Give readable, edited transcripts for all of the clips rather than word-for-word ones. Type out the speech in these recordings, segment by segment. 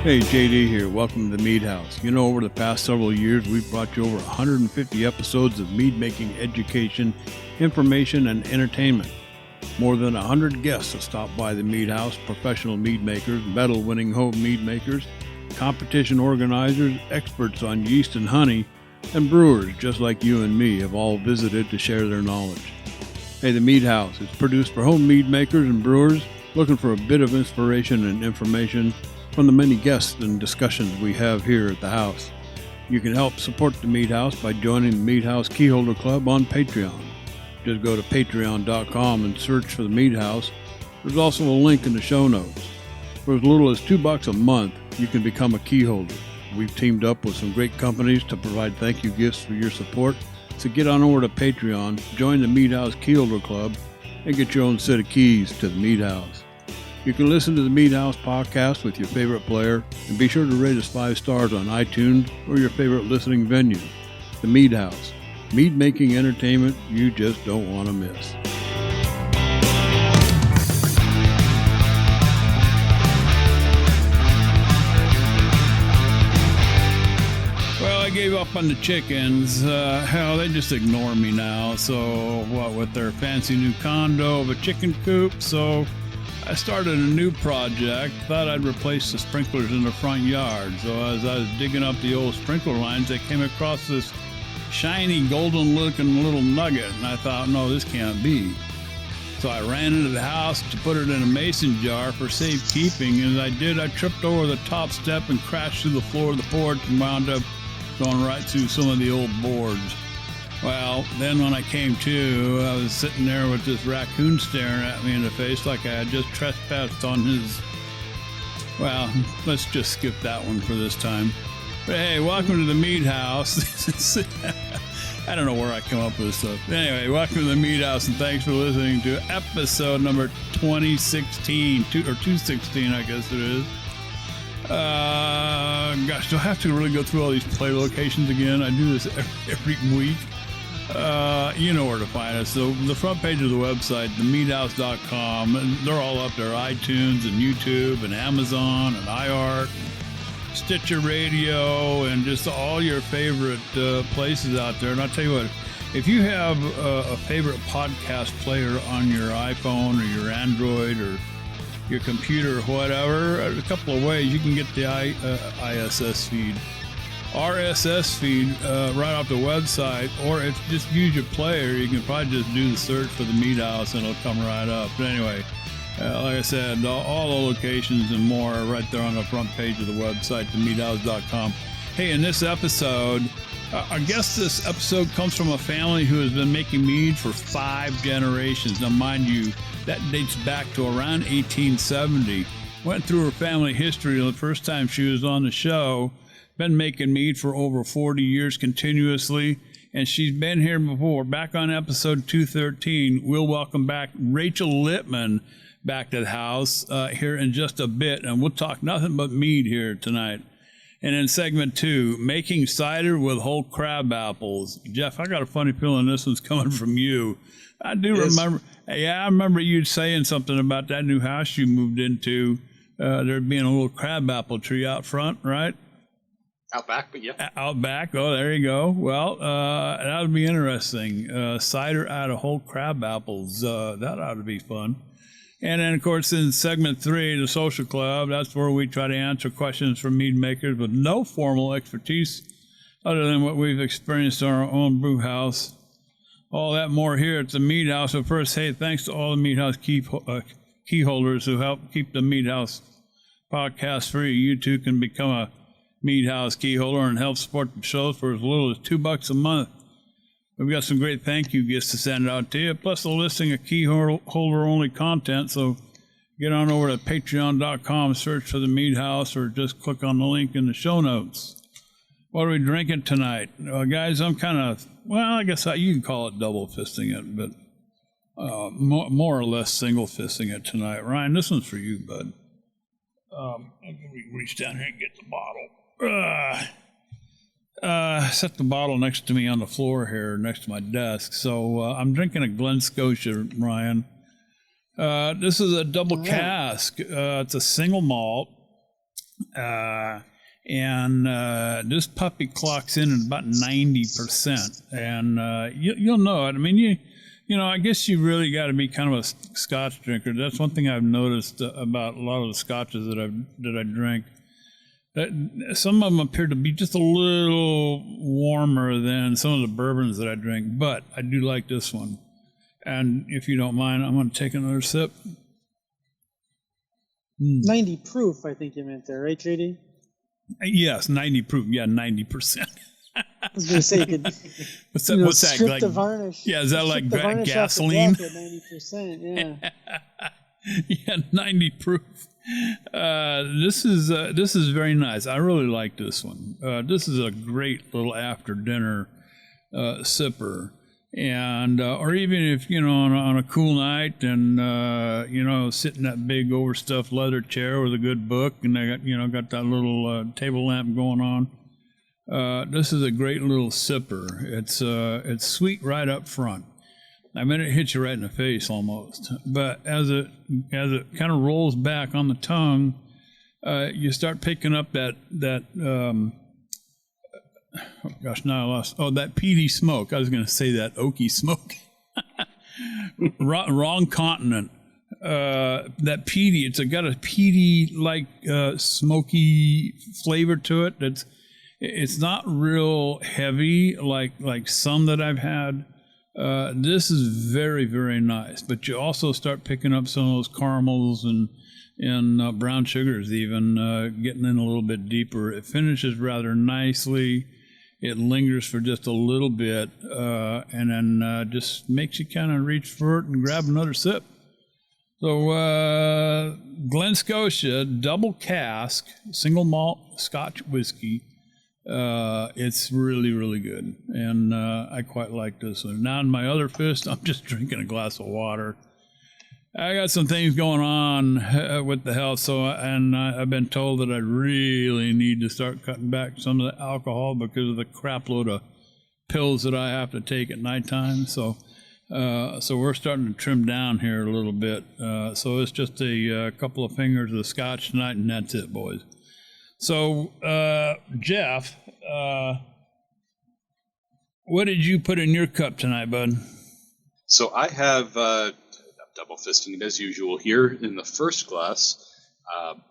Hey, JD here. Welcome to the Mead House. You know, over the past several years, we've brought you over 150 episodes of mead-making education, information, and entertainment. More than 100 guests have stopped by the Mead House, professional mead makers, medal-winning home mead makers, competition organizers, experts on yeast and honey, and brewers just like you and me have all visited to share their knowledge. Hey, the Mead House is produced for home mead makers and brewers looking for a bit of inspiration and information from the many guests and discussions we have here at the house. You can help support the Mead House by joining the Mead House Keyholder Club on Patreon. Just go to patreon.com and search for the Mead House. There's also a link in the show notes. For as little as $2 a month, you can become a keyholder. We've teamed up with some great companies to provide thank you gifts for your support. So get on over to Patreon, join the Mead House Keyholder Club, and get your own set of keys to the Mead House. You can listen to the Mead House podcast with your favorite player, and be sure to rate us 5 stars on iTunes or your favorite listening venue. The Mead House, mead-making entertainment you just don't want to miss. Well, I gave up on the chickens. Hell, they just ignore me now. So, what with their fancy new condo of a chicken coop, so I started a new project. Thought I'd replace the sprinklers in the front yard. So as I was digging up the old sprinkler lines, I came across this shiny, golden-looking little nugget, and I thought, no, this can't be. So I ran into the house to put it in a mason jar for safekeeping, and as I did, I tripped over the top step and crashed through the floor of the porch and wound up going right through some of the old boards. Well, then when I came to, I was sitting there with this raccoon staring at me in the face like I had just trespassed on his... Well, let's just skip that one for this time. But hey, welcome to the Mead House. I don't know where I come up with this stuff. Anyway, welcome to the Mead House, and thanks for listening to episode number 2016, or 216, I guess it is. Gosh, do I have to really go through all these play locations again? I do this every week. You know where to find us. So the front page of the website, themeadhouse.com, and they're all up there, iTunes and YouTube and Amazon and iHeart, Stitcher Radio, and just all your favorite places out there. And I'll tell you what, if you have a favorite podcast player on your iPhone or your Android or your computer or whatever, a couple of ways you can get the RSS feed right off the website, or if you just use your player, you can probably just do the search for the Mead House and it'll come right up. But anyway, like I said, all the locations and more are right there on the front page of the website, themeadhouse.com. Hey, in this episode, I guess this episode comes from a family who has been making mead for 5 generations. Now, mind you, that dates back to around 1870. Went through her family history the first time she was on the show. Been making mead for over 40 years continuously, and she's been here before. Back on episode 213, we'll welcome back Rachel Lippmann back to the house here in just a bit, and we'll talk nothing but mead here tonight. And in segment 2, making cider with whole crab apples. Jeff, I got a funny feeling this one's coming from you. I do remember. Yeah, I remember you saying something about that new house you moved into. There being a little crab apple tree out front, right? Out back, but yeah. Out back. Oh, there you go. Well, that would be interesting. Cider out of whole crab apples. That ought to be fun. And then, of course, in segment 3, the social club, that's where we try to answer questions from mead makers with no formal expertise other than what we've experienced in our own brew house. All that more here at the Mead House. So first, hey, thanks to all the Mead House key holders who help keep the Mead House podcast free. You too can become a Mead House key holder and help support the show for as little as $2 a month. We've got some great thank you gifts to send out to you, plus a listing of key holder only content. So get on over to patreon.com, search for the Mead House, or just click on the link in the show notes. What are we drinking tonight? Guys, I'm kind of, well, I guess you can call it double fisting it, but more or less single fisting it tonight. Ryan, this one's for you, bud. I'm going to reach down here and get the bottle. Set the bottle next to me on the floor here, next to my desk. So I'm drinking a Glen Scotia, Ryan. This is a double cask. It's a single malt. And this puppy clocks in at about 90%. And you'll know it. I mean, you know, I guess you really got to be kind of a Scotch drinker. That's one thing I've noticed about a lot of the Scotches that I drink. That some of them appear to be just a little warmer than some of the bourbons that I drink, but I do like this one. And if you don't mind, I'm going to take another sip. 90 proof, I think you meant there, right, JD? Yes, 90 proof. Yeah, 90%. I was going to say, you could what's that? What's that? strip Like, the varnish. Yeah, is that like gasoline? gasoline? At 90%, yeah. Yeah, 90 proof. This is very nice. I really like this one. This is a great little after dinner sipper, and or even if you know on a cool night and you know sit in that big overstuffed leather chair with a good book, and I got that little table lamp going on. This is a great little sipper. It's sweet right up front. I mean, it hits you right in the face almost. But as it kind of rolls back on the tongue, you start picking up that oh gosh, now I lost. Oh, that peaty smoke. I was going to say that oaky smoke. Wrong continent. That peaty. It's got a peaty like smoky flavor to it. It's not real heavy like some that I've had. This is very, very nice, but you also start picking up some of those caramels and brown sugars even, getting in a little bit deeper. It finishes rather nicely. It lingers for just a little bit, and then just makes you kind of reach for it and grab another sip. So Glen Scotia double cask single malt Scotch whiskey. It's really, really good, and I quite like this one. Now in my other fist, I'm just drinking a glass of water. I got some things going on with the health, so I've been told that I really need to start cutting back some of the alcohol because of the crap load of pills that I have to take at nighttime. So we're starting to trim down here a little bit. So it's just a couple of fingers of Scotch tonight, and that's it, boys. So, Jeff, what did you put in your cup tonight, bud? So I have I'm double fisting it as usual here. In the first glass,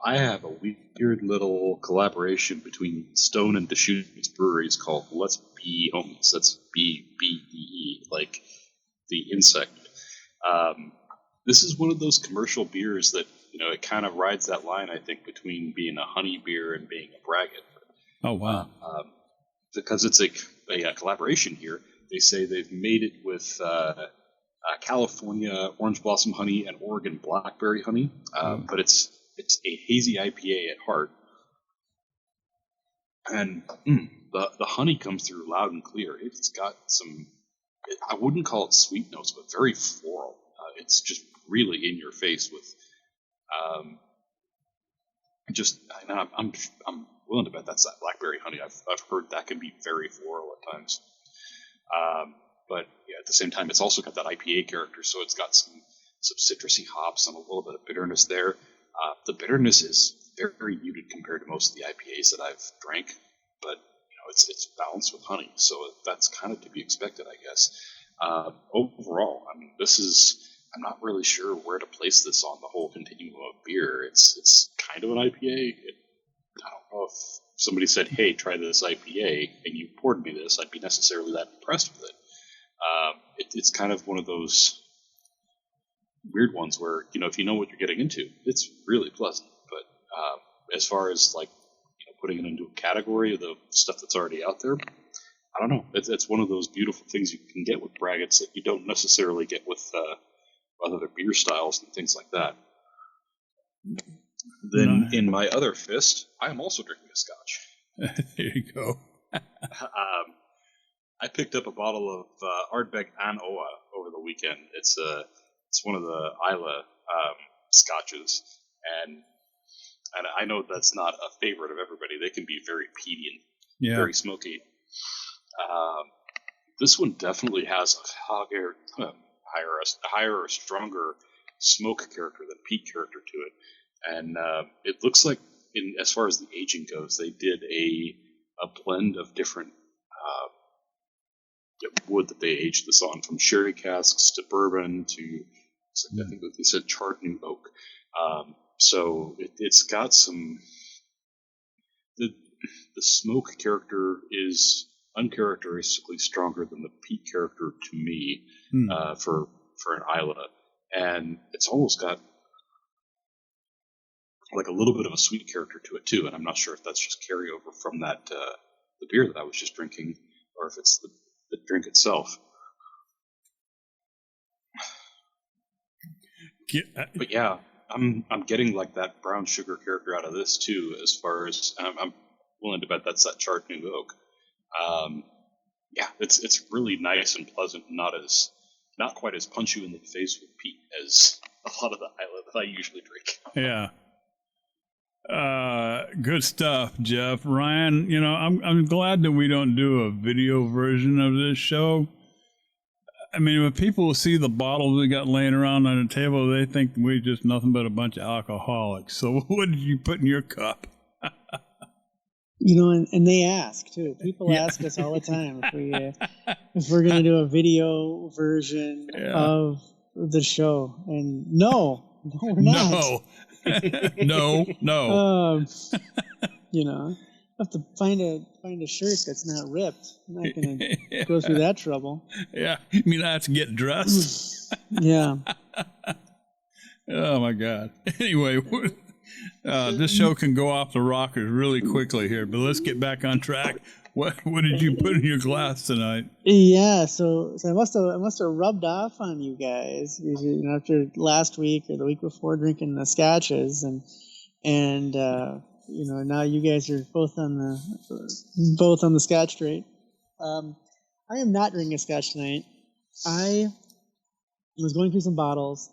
I have a weird little collaboration between Stone and Deschutes breweries called Let's Be Homies. That's BBEE, like the insect. This is one of those commercial beers that, you know, it kind of rides that line, I think, between being a honey beer and being a braggot. Oh, wow. Because it's a collaboration here. They say they've made it with California orange blossom honey and Oregon blackberry honey, but it's a hazy IPA at heart. And the honey comes through loud and clear. It's got some, I wouldn't call it sweet notes, but very floral. It's just really in your face with I'm willing to bet that's that blackberry honey. I've heard that can be very floral at times. But yeah, at the same time, it's also got that IPA character, so it's got some citrusy hops and a little bit of bitterness there. The bitterness is very, very muted compared to most of the IPAs that I've drank, but you know, it's balanced with honey, so that's kind of to be expected, I guess. Overall, I mean, I'm not really sure where to place this on the whole continuum of beer. It's kind of an IPA. I don't know if somebody said, "Hey, try this IPA," and you poured me this, I'd be necessarily that impressed with it. It's kind of one of those weird ones where, you know, if you know what you're getting into, it's really pleasant. But as far as like, you know, putting it into a category of the stuff that's already out there, I don't know. It's one of those beautiful things you can get with braggots that you don't necessarily get with other beer styles and things like that. Then in my other fist, I am also drinking a Scotch. There you go. I picked up a bottle of Ardbeg An Oa over the weekend. It's one of the Isla Scotches, and I know that's not a favorite of everybody. They can be very peaty and very smoky. This one definitely has a higher or stronger smoke character than peat character to it, and it looks like as far as the aging goes, they did a blend of different wood that they aged this on, from sherry casks to bourbon to, I think they said charred new oak. So it's got some. The smoke character is uncharacteristically stronger than the peat character to me for an Isla, and it's almost got like a little bit of a sweet character to it too. And I'm not sure if that's just carryover from that the beer that I was just drinking, or if it's the drink itself. But yeah, I'm getting like that brown sugar character out of this too. As far as I'm willing to bet that's that charred new oak. Yeah, it's really nice and pleasant, not quite as punch you in the face with peat as a lot of the Isla that I usually drink. Yeah. Good stuff, Jeff. Ryan, I'm glad that we don't do a video version of this show. I mean, when people see the bottles we got laying around on the table, they think we're just nothing but a bunch of alcoholics. So what did you put in your cup? And they ask too. People ask us all the time if we're gonna do a video version of the show, and no, we're not. No. I have to find a shirt that's not ripped. I'm not gonna go through that trouble. Yeah, you mean I have to get dressed? Yeah. Oh my God. Anyway. This show can go off the rockers really quickly here, but let's get back on track. What did you put in your glass tonight? Yeah, so I must have rubbed off on you guys after last week or the week before drinking the scotches, and now you guys are both on the scotch rate. I am not drinking a scotch tonight. I was going through some bottles.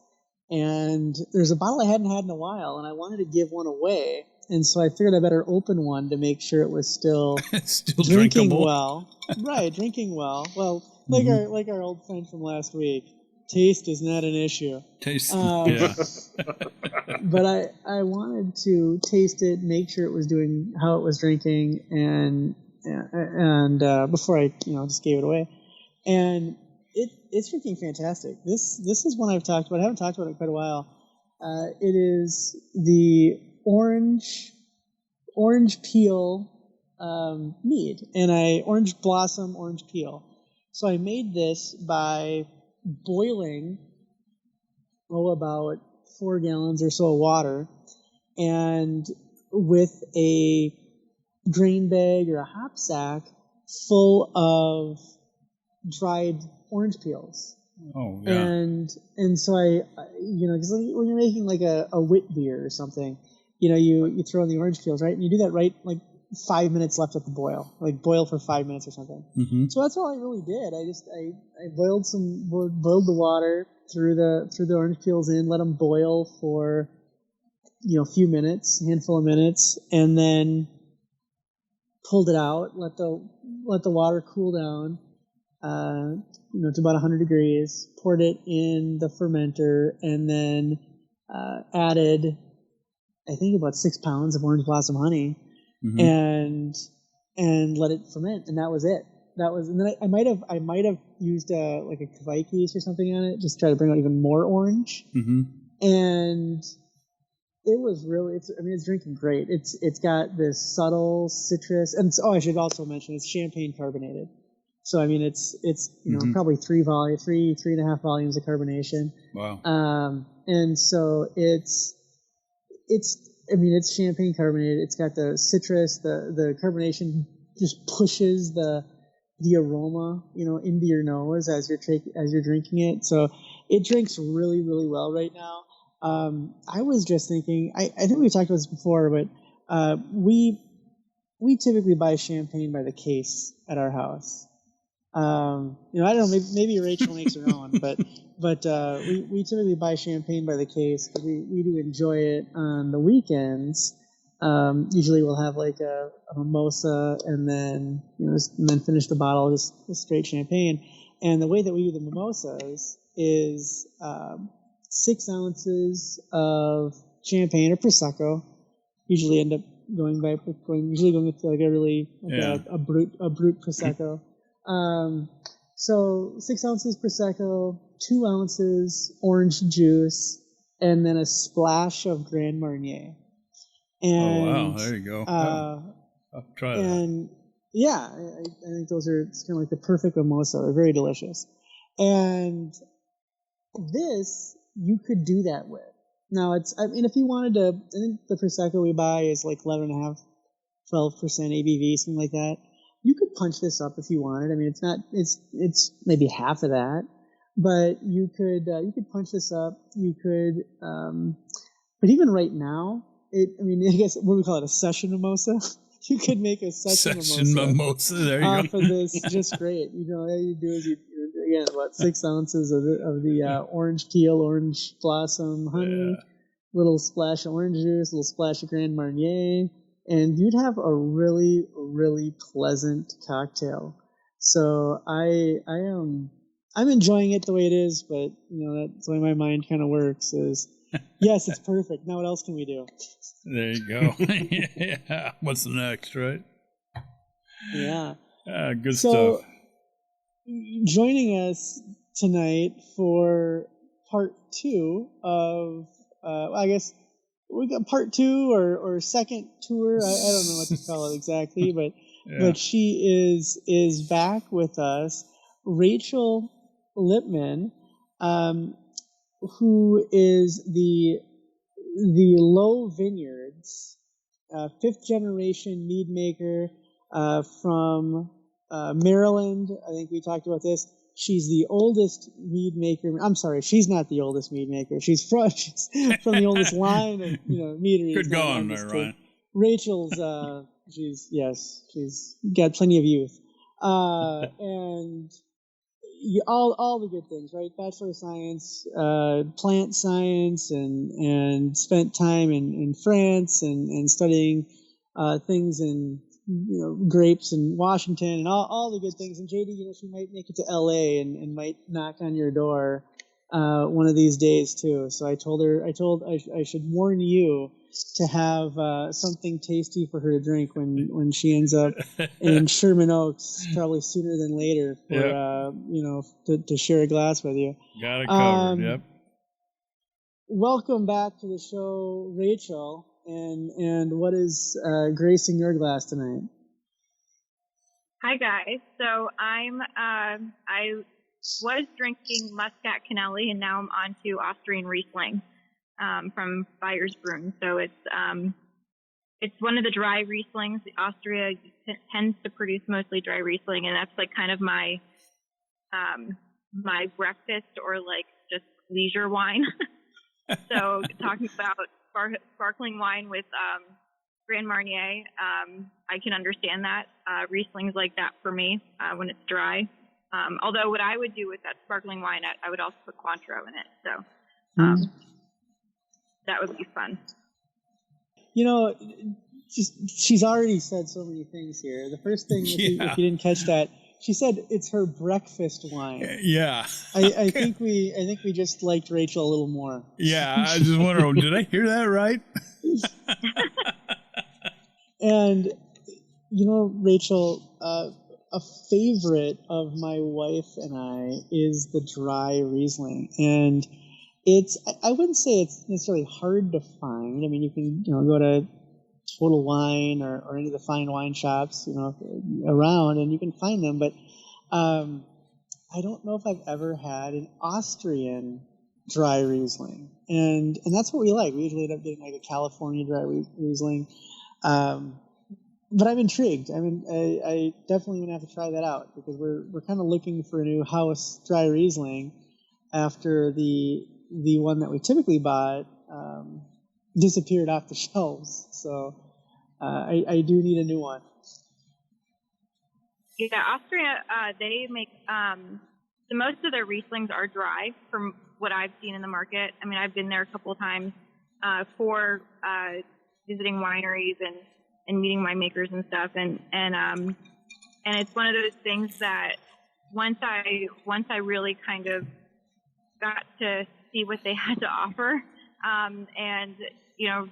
And there's a bottle I hadn't had in a while, and I wanted to give one away. And so I figured I better open one to make sure it was still drinking drinkable. well. Right, drinking well. Well, like our old friend from last week, taste is not an issue. Taste, yeah. But I wanted to taste it, make sure it was doing how it was drinking, and before I just gave it away. And it's freaking fantastic. This is one I've talked about. I haven't talked about it in quite a while. It is the orange peel mead, and orange blossom orange peel. So I made this by boiling about 4 gallons or so of water, and with a grain bag or a hop sack full of dried orange peels. Oh, yeah. And so because when you're making like a wit beer or something, you throw in the orange peels, right? And you do that right like 5 minutes left at the boil, like boil for 5 minutes or something. Mm-hmm. So that's all I really did. I boiled the water, threw the orange peels in, let them boil for a few minutes, a handful of minutes, and then pulled it out, let the water cool down. To about 100 degrees, poured it in the fermenter, and then added, I think, about 6 pounds of orange blossom honey, and let it ferment, and that was it. And then I might have used like a Kveikis or something on it, just to try to bring out even more orange. Mm-hmm. And it was really, it's drinking great. It's got this subtle citrus, and I should also mention it's champagne carbonated. So it's probably 3.5 volumes of carbonation. Wow. And so it's champagne carbonated. It's got the citrus, the carbonation just pushes the aroma, into your nose as you're drinking it. So it drinks really, really well right now. I was just thinking, I think we talked about this before, but we typically buy champagne by the case at our house. I don't know, maybe Rachel makes her own, but we typically buy champagne by the case because we do enjoy it on the weekends. Usually we'll have like a mimosa and then finish the bottle just straight champagne. And the way that we do the mimosas is 6 ounces of champagne or prosecco. Usually end up going with like a really a brute prosecco. So 6 ounces prosecco, 2 ounces orange juice, and then a splash of Grand Marnier. And, oh wow, there you go. I'll try that. And yeah, I think it's kind of like the perfect mimosa. They're very delicious. And this you could do that with. Now if you wanted to, I think the prosecco we buy is like 11.5, 12% ABV, something like that. You could punch this up if you wanted. I mean, it's maybe half of that, but you could punch this up. You could, but even right now, I guess what do we call it? A session mimosa. You could make a session mimosa. There you off go. of this, just great. All you do is again, 6 ounces of the orange peel, orange blossom, honey, little splash of orange juice, little splash of Grand Marnier, and you'd have a really, really pleasant cocktail. So I'm enjoying it the way it is, but that's the way my mind kind of works. Is yes, it's perfect. Now what else can we do? There you go. Yeah. What's the next, right? Yeah. Good stuff. Joining us tonight for part 2 of, I guess we got part 2 or second tour. I don't know what to call it exactly, but she is back with us, Rachel Lippmann, who is the Low Vineyards 5th generation mead maker from Maryland. I think we talked about this. She's the oldest mead maker. I'm sorry, she's not the oldest mead maker. She's from the oldest line of meaderies. Good going there, Ryan. Rachel's she's got plenty of youth, and all the good things, right? Bachelor of Science, plant science, and spent time in France and studying things in grapes in Washington and all the good things. And JD, she might make it to LA and might knock on your door one of these days too. So I told her I should warn you to have something tasty for her to drink when she ends up in Sherman Oaks, probably sooner than later, for to share a glass with you. Got it covered. Yep. Welcome back to the show, Rachel. And what is gracing your glass tonight? Hi guys. So I was drinking Muscat Canelli, and now I'm on to Austrian Riesling from Bayersbrunn. So it's one of the dry Rieslings. Austria tends to produce mostly dry Riesling, and that's like kind of my my breakfast or like just leisure wine. So talking about sparkling wine with Grand Marnier, I can understand that. Riesling's like that for me when it's dry. Although what I would do with that sparkling wine, I would also put Cointreau in it. So that would be fun. She's already said so many things here. The first thing, if you didn't catch that, she said it's her breakfast wine. Yeah. I think we just liked Rachel a little more. Yeah, I just wonder, did I hear that right? And Rachel, a favorite of my wife and I is the dry Riesling, and I wouldn't say it's necessarily hard to find. I mean, you can go to Total Wine or any of the fine wine shops around, and you can find them, but I don't know if I've ever had an Austrian dry Riesling, and that's what we like. We usually end up getting like a California dry Riesling, but I'm intrigued. I mean, I definitely gonna have to try that out, because we're kind of looking for a new house dry Riesling after the one that we typically bought disappeared off the shelves. So I do need a new one. Yeah, Austria, they make the most of their Rieslings are dry from what I've seen in the market. I mean, I've been there a couple of times for visiting wineries and meeting winemakers and stuff, and it's one of those things that once I really kind of got to see what they had to offer, and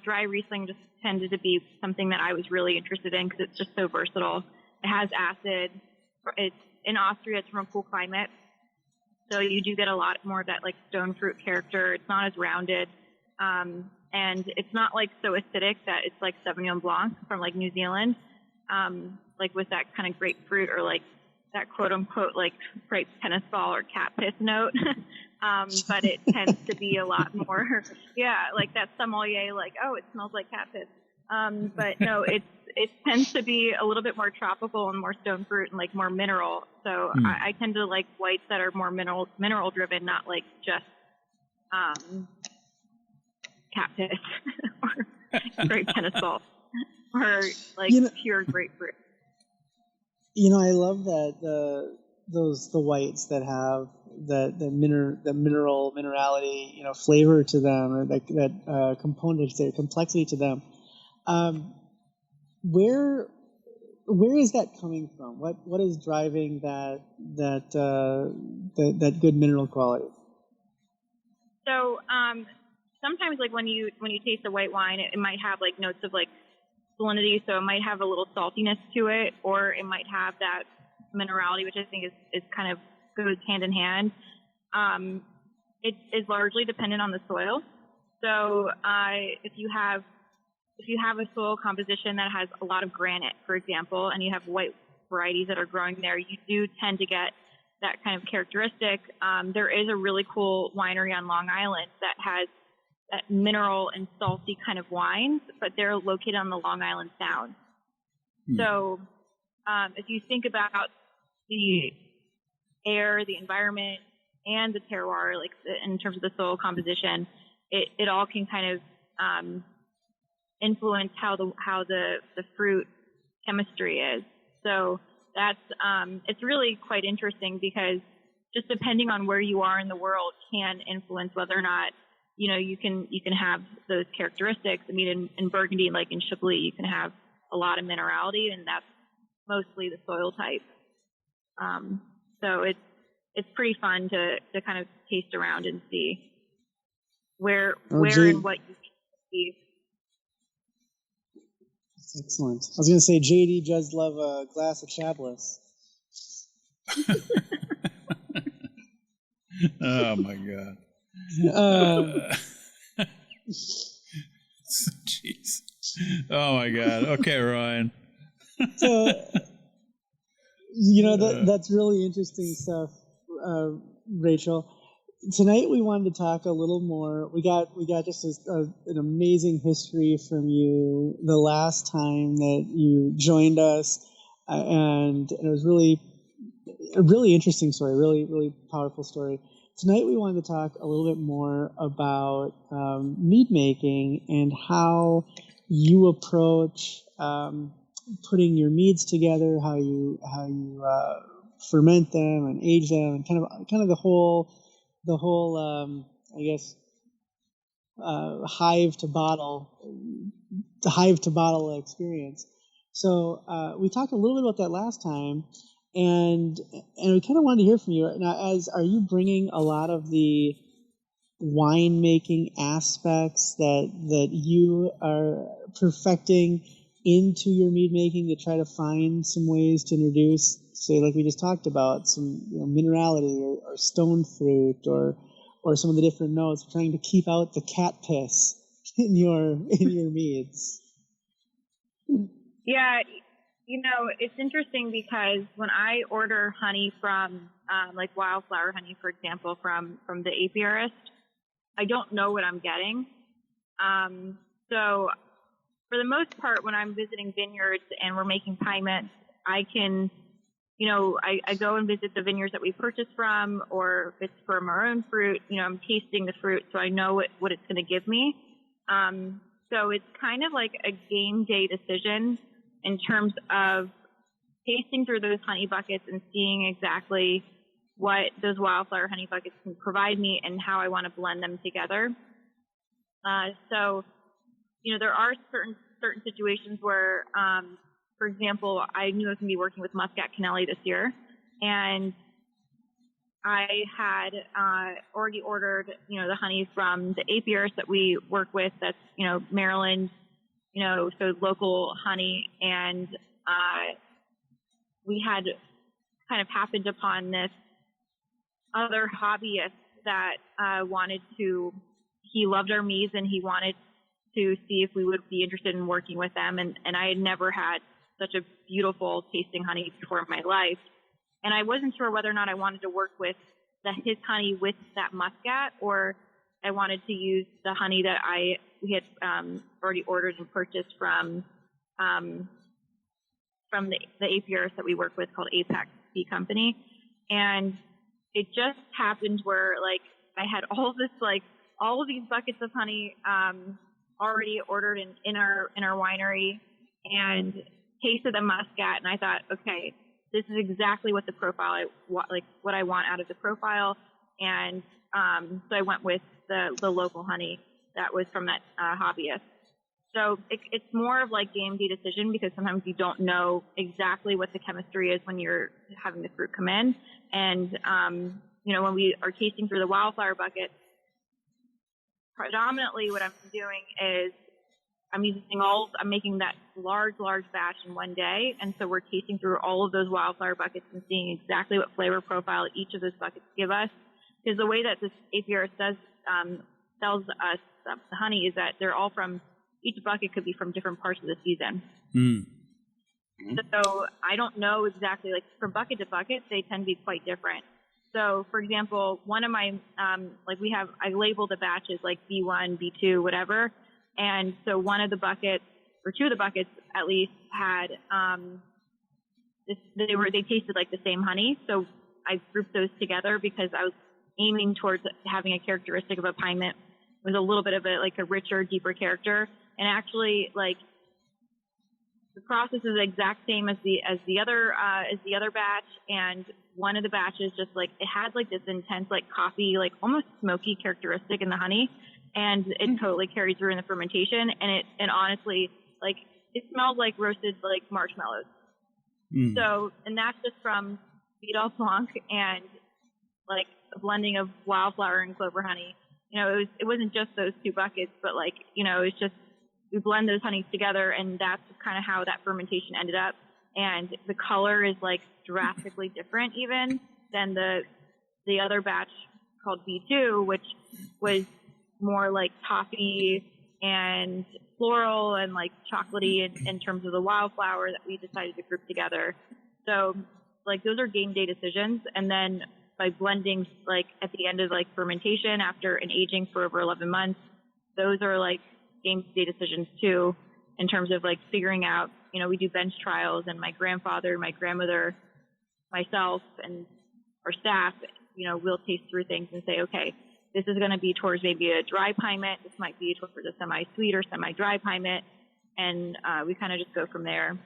dry Riesling just tended to be something that I was really interested in because it's just so versatile. It has acid. It's in Austria. It's from a cool climate. So you do get a lot more of that like stone fruit character. It's not as rounded. And it's not like so acidic that it's like Sauvignon Blanc from like New Zealand. Like with that kind of grapefruit or like that quote unquote like grape tennis ball or cat piss note. But it tends to be a lot more, like that sommelier, like, oh, it smells like cat piss. But no, it tends to be a little bit more tropical and more stone fruit and like more mineral. So I tend to like whites that are more mineral driven, not like just cat piss or grape tennis ball or like pure grapefruit. I love that the whites that have the minerality, flavor to them, or that component, complexity to them. Where is that coming from? What is driving that good mineral quality? So sometimes like when you taste a white wine, it might have like notes of like salinity, so it might have a little saltiness to it, or it might have that minerality, which I think is kind of goes hand in hand. It is largely dependent on the soil. So if you have a soil composition that has a lot of granite, for example, and you have white varieties that are growing there, you do tend to get that kind of characteristic. There is a really cool winery on Long Island that has that mineral and salty kind of wines, but they're located on the Long Island Sound. So if you think about the air, the environment, and the terroir, like in terms of the soil composition, it all can kind of influence how the fruit chemistry is. So that's it's really quite interesting because just depending on where you are in the world can influence whether or not you can have those characteristics. I mean, in Burgundy, like in Chablis, you can have a lot of minerality, and that's mostly the soil type. So it's pretty fun to kind of taste around and see where and what you see. Excellent. I was going to say, JD does love a glass of Chablis. Oh my God. Jeez. Oh my God. Okay, Ryan. So, that's really interesting stuff, Rachel. Tonight we wanted to talk a little more. We got just an amazing history from you the last time that you joined us, and it was really a really interesting story, really, really powerful story. Tonight we wanted to talk a little bit more about mead making and how you approach putting your meads together, how you ferment them and age them, and kind of the whole I guess hive to bottle experience. So we talked a little bit about that last time, and we kind of wanted to hear from you now. Are you bringing a lot of the winemaking aspects that you are perfecting into your mead making to try to find some ways to introduce, say, like we just talked about, some minerality or stone fruit or some of the different notes, trying to keep out the cat piss in your meads? Yeah, it's interesting because when I order honey from, like wildflower honey, for example, from the apiarist, I don't know what I'm getting. So for the most part, when I'm visiting vineyards and we're making piments, I can, I go and visit the vineyards that we purchase from, or if it's from our own fruit, I'm tasting the fruit, so I know what it's going to give me. So it's kind of like a game day decision in terms of tasting through those honey buckets and seeing exactly what those wildflower honey buckets can provide me and how I want to blend them together. So, there are certain situations where, for example, I knew I was going to be working with Muscat Canelli this year, and I had already ordered, the honey from the apiarist that we work with. That's, Maryland, so local honey. And we had kind of happened upon this other hobbyist that he loved our meads and he wanted to see if we would be interested in working with them. And I had never had such a beautiful tasting honey before in my life. And I wasn't sure whether or not I wanted to work with his honey with that muscat, or I wanted to use the honey that we had already ordered and purchased from the apiarist that we work with called Apex Tea Company. And it just happened where I had all of these buckets of honey already ordered in our winery, and tasted the muscat, and I thought, okay, this is exactly what the profile what I want out of the profile. And so I went with the local honey that was from that hobbyist. So it's more of game day decision, because sometimes you don't know exactly what the chemistry is when you're having the fruit come in. And when we are tasting through the wildflower bucket, predominantly what I'm doing is I'm making that large batch in one day. And so we're tasting through all of those wildflower buckets and seeing exactly what flavor profile each of those buckets give us. Because the way that this apiarist sells us the honey is that they're all each bucket could be from different parts of the season. Mm. So I don't know exactly, from bucket to bucket, they tend to be quite different. So, for example, one of my, I labeled the batches B1, B2, whatever. And so one of the buckets, or two of the buckets at least, had, they tasted like the same honey. So I grouped those together because I was aiming towards having a characteristic of a pine mint with a little bit of a richer, deeper character. And actually, the process is the exact same as the other batch, and one of the batches just it had this intense coffee, almost smoky characteristic in the honey, and it totally carried through in the fermentation, and honestly it smelled like roasted marshmallows. Mm. So, and that's just from Vidal Blanc and a blending of wildflower and clover honey. It wasn't just those two buckets, but it's just, we blend those honeys together, and that's kind of how that fermentation ended up. And the color is drastically different even than the other batch called B2, which was more toffee and floral and chocolatey in terms of the wildflower that we decided to group together. So those are game day decisions. And then by blending at the end of fermentation after an aging for over 11 months, those are game day decisions too, in terms of figuring out, we do bench trials, and my grandfather, my grandmother, myself, and our staff, we'll taste through things and say, okay, this is going to be towards maybe a dry pine mint. This might be towards a semi-sweet or semi-dry pine mint. And we kind of just go from there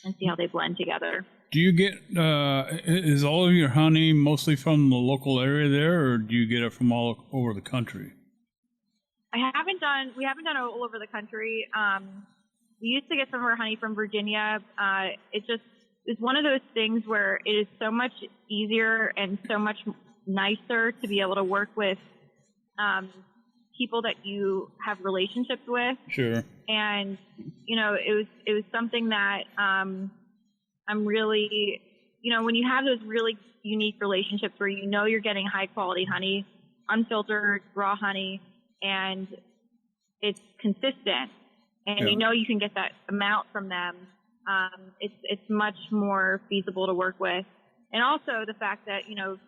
and see how they blend together. Do you get, is all of your honey mostly from the local area there, or do you get it from all over the country? We haven't done all over the country. We used to get some of our honey from Virginia. It's one of those things where it is so much easier and so much nicer to be able to work with people that you have relationships with. Sure. And it was something that I'm really, when you have those really unique relationships where you're getting high quality honey, unfiltered raw honey, and it's consistent, and you can get that amount from them, it's much more feasible to work with. And also the fact that,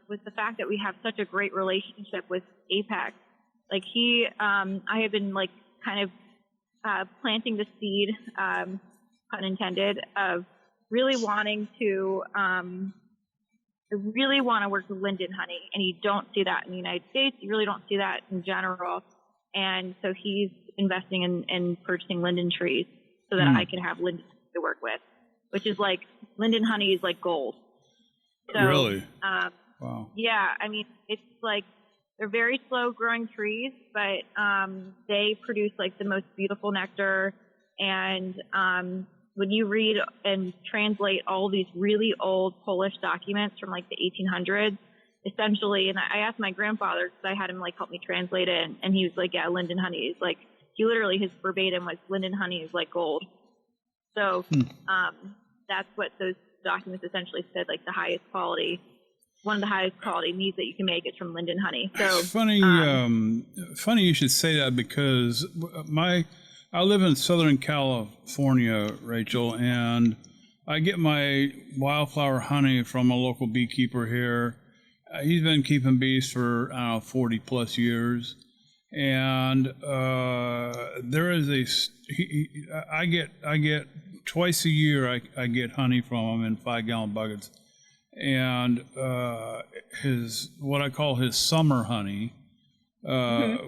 with the fact that we have such a great relationship with Apex, I have been kind of planting the seed, pun intended, of really wanting to, I really want to work with linden honey, and you don't see that in the United States. You really don't see that in general. And so he's investing in purchasing linden trees so that I can have linden to work with, which is linden honey is like gold. So, really? Wow. Yeah, I mean, it's they're very slow growing trees, but they produce the most beautiful nectar. And when you read and translate all these really old Polish documents from the 1800s, essentially, and I asked my grandfather because I had him like help me translate it, and he was like, yeah, linden honey is like, he literally, his verbatim was, linden honey is like gold. So that's what those documents essentially said, like the highest quality, one of the highest quality meads that you can make is from linden honey. So it's funny, funny you should say that, because I live in Southern California, Rachel, and I get my wildflower honey from a local beekeeper here. He's been keeping bees for, I don't know, 40 plus years. And there is I get twice a year, I get honey from him in 5-gallon buckets. And what I call his summer honey,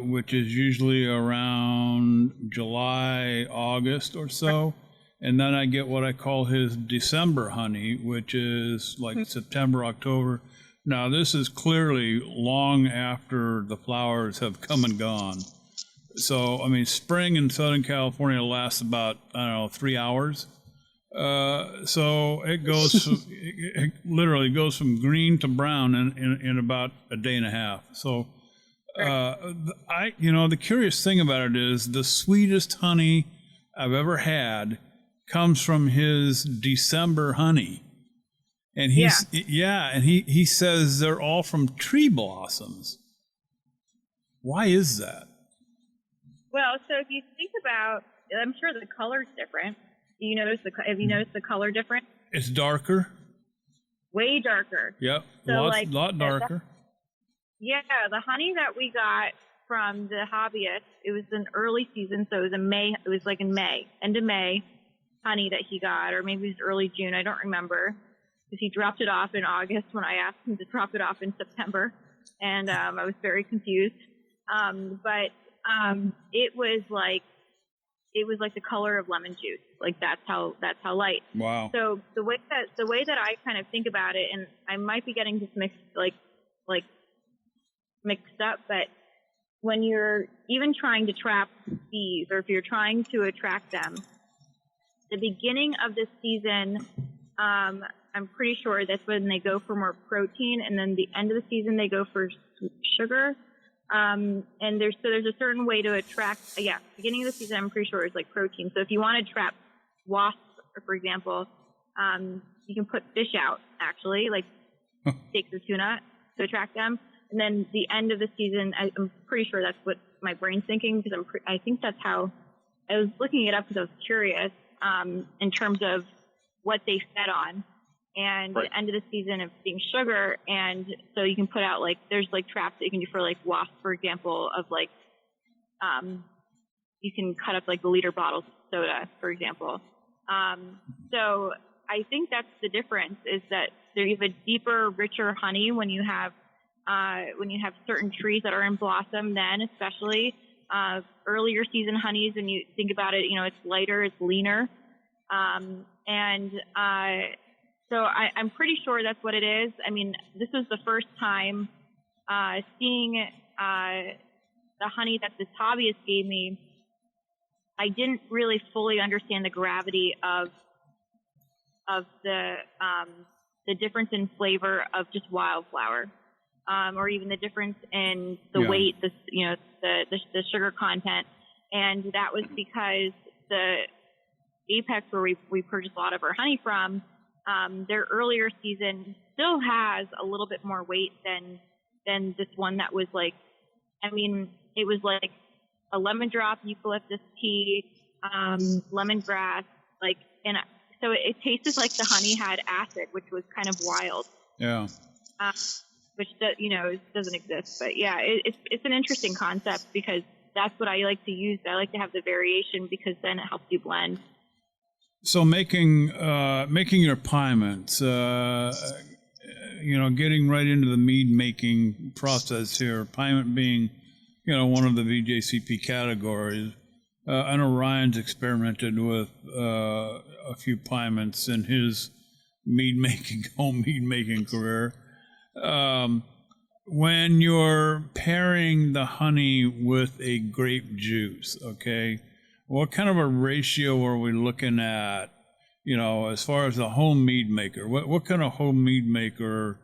which is usually around July, August or so. And then I get what I call his December honey, which is like September, October. Now, this is clearly long after the flowers have come and gone. So, I mean, spring in Southern California lasts about, I don't know, 3 hours. So it goes, it literally goes from green to brown in about a day and a half. So, the curious thing about it is the sweetest honey I've ever had comes from his December honey. And he says they're all from tree blossoms. Why is that? Well, so if you think about, I'm sure the color's different. Have you noticed the color difference? It's darker. Way darker. Yep, so lot darker. The honey that we got from the hobbyist, it was an early season, so it was like in May, end of May, honey that he got, or maybe it was early June, I don't remember, because he dropped it off in August when I asked him to drop it off in September, and I was very confused. But it was like the color of lemon juice. Like that's how light. Wow. So the way that I kind of think about it, and I might be getting this mixed up, but when you're even trying to trap bees, or if you're trying to attract them, the beginning of the season, I'm pretty sure that's when they go for more protein, and then the end of the season they go for sugar. And there's a certain way to attract. Beginning of the season, I'm pretty sure it's like protein. So if you want to trap wasps, for example, you can put fish out, actually, like steaks of tuna, to attract them. And then the end of the season, I'm pretty sure that's what my brain's thinking, because I think that's how. I was looking it up because I was curious in terms of what they fed on. And the end of the season of being sugar, and so you can put out there's traps that you can do for wasps, for example, of you can cut up the liter bottles of soda, for example. So I think that's the difference, is that you have a deeper, richer honey when you have certain trees that are in blossom. Then especially earlier season honeys, when you think about it, it's lighter, it's leaner, So I'm pretty sure that's what it is. I mean, this was the first time seeing the honey that this hobbyist gave me. I didn't really fully understand the gravity of the difference in flavor of just wildflower, or even the difference in the weight, the sugar content, and that was because the Apex, where we purchased a lot of our honey from. Their earlier season still has a little bit more weight than this one that was it was like a lemon drop, eucalyptus tea, lemongrass, and so it tasted like the honey had acid, which was kind of wild. Yeah. Which doesn't exist, but yeah, it's an interesting concept, because that's what I like to use. I like to have the variation, because then it helps you blend. So making your piments, getting right into the mead making process here. Piment being, one of the VJCP categories. I know Ryan's experimented with a few piments in his home mead making career. When you're pairing the honey with a grape juice, okay. What kind of a ratio are we looking at, as far as a home mead maker? What kind of home mead maker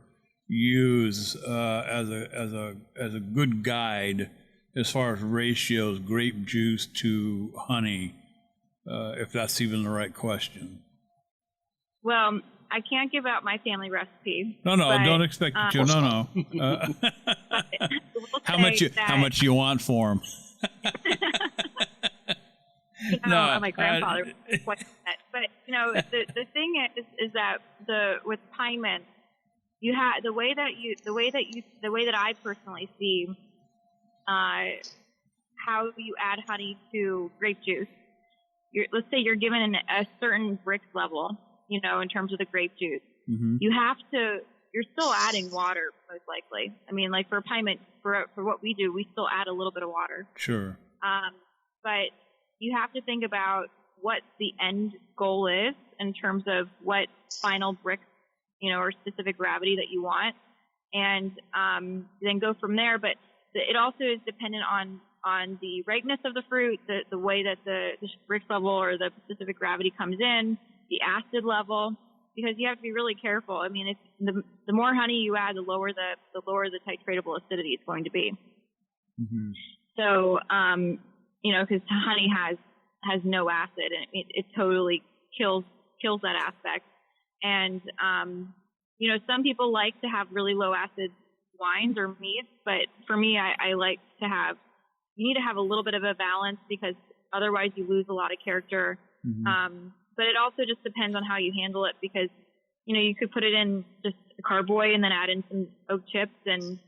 use as a good guide as far as ratios grape juice to honey, if that's even the right question? Well, I can't give out my family recipe. No, but, don't expect you to. No. How much you want for them? My grandfather was quite upset. But the thing is that with piment, you have the way that I personally see how you add honey to grape juice. Let's say you're given a certain Brix level, in terms of the grape juice. Mm-hmm. You're still adding water, most likely. I mean, like for piment, for what we do, we still add a little bit of water. Sure. But you have to think about what the end goal is in terms of what final Brix, or specific gravity that you want, and then go from there. But it also is dependent on the ripeness of the fruit, the way that the Brix level or the specific gravity comes in, the acid level, because you have to be really careful. I mean, if the more honey you add, the lower the titratable acidity is going to be. Mm-hmm. So, because honey has no acid, and it totally kills that aspect. And some people like to have really low acid wines or meads, but for me, I like to have. You need to have a little bit of a balance because otherwise you lose a lot of character. Mm-hmm. But it also just depends on how you handle it because, you could put it in just a carboy and then add in some oak chips and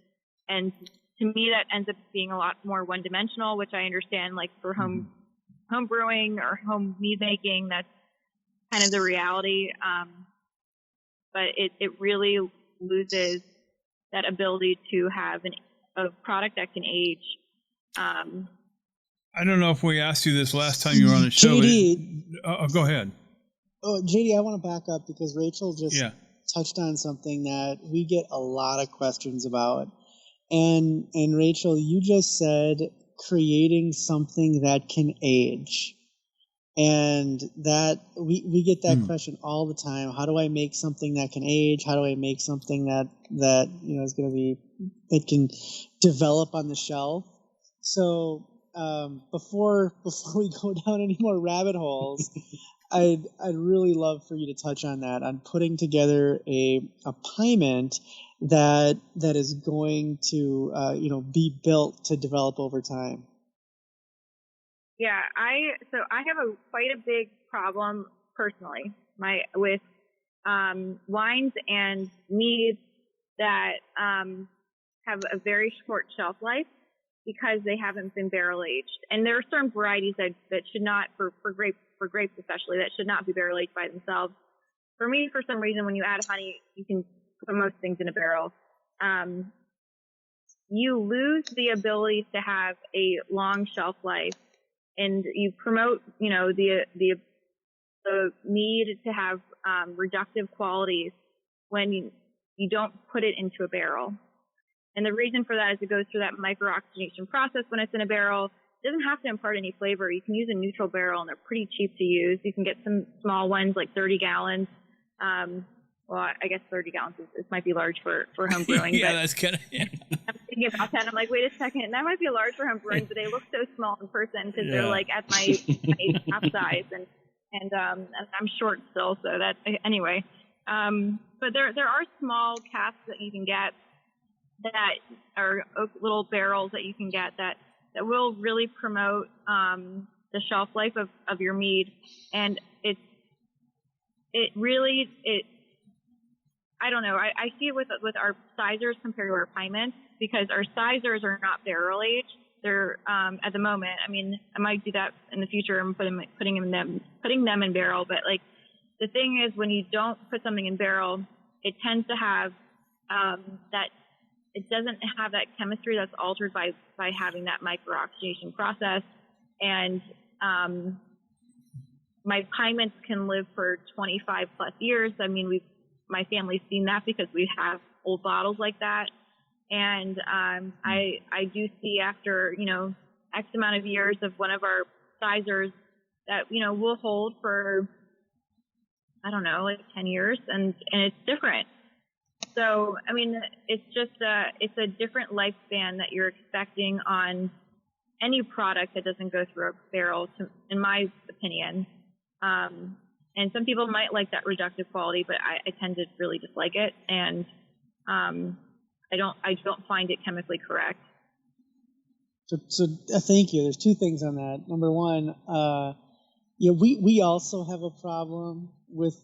to me that ends up being a lot more one-dimensional, which I understand like for home brewing or home mead making, that's kind of the reality. But it really loses that ability to have a product that can age. I don't know if we asked you this last time you were on the show. JD, go ahead. Oh, JD, I want to back up because Rachel just touched on something that we get a lot of questions about. And Rachel, you just said creating something that can age. And that we get that question all the time. How do I make something that can age? How do I make something that is going to be that can develop on the shelf? So before we go down any more rabbit holes, I'd really love for you to touch on that, on putting together a piment that is going to be built to develop over time. Yeah, I have quite a big problem personally with wines and meads that have a very short shelf life because they haven't been barrel aged. And there are certain varieties that should not, for grapes especially, that should not be barrel aged by themselves. For me, for some reason, when you add honey, you can put most things in a barrel. You lose the ability to have a long shelf life, and you promote, the mead to have reductive qualities when you don't put it into a barrel. And the reason for that is it goes through that micro-oxidation process when it's in a barrel. It doesn't have to impart any flavor. You can use a neutral barrel, and they're pretty cheap to use. You can get some small ones, like 30 gallons. Well, I guess 30 gallons might be large for home brewing. Yeah, but that's kind of... Yeah. I'm thinking about that. I'm like, wait a second. That might be large for home brewing, but they look so small in person because they're like at my half size. And I'm short still, so that... Anyway. But there are small casks that you can get that are little barrels that you can get that will really promote the shelf life of your mead. And I don't know. I see it with our sizers compared to our piments because our sizers are not barrel aged. They're at the moment. I mean, I might do that in the future and putting them in barrel. But like the thing is, when you don't put something in barrel, it tends to have that. It doesn't have that chemistry that's altered by having that micro-oxidation process. And my piments can live for 25 plus years. I mean, my family's seen that because we have old bottles like that. And I do see after, X amount of years of one of our sizers that, we'll hold for, I don't know, like 10 years. And it's different. So, I mean, it's just it's a different lifespan that you're expecting on any product that doesn't go through a barrel, in my opinion. And some people might like that reductive quality, but I tend to really dislike it, and I don't find it chemically correct. So thank you. There's two things on that. Number one, we also have a problem with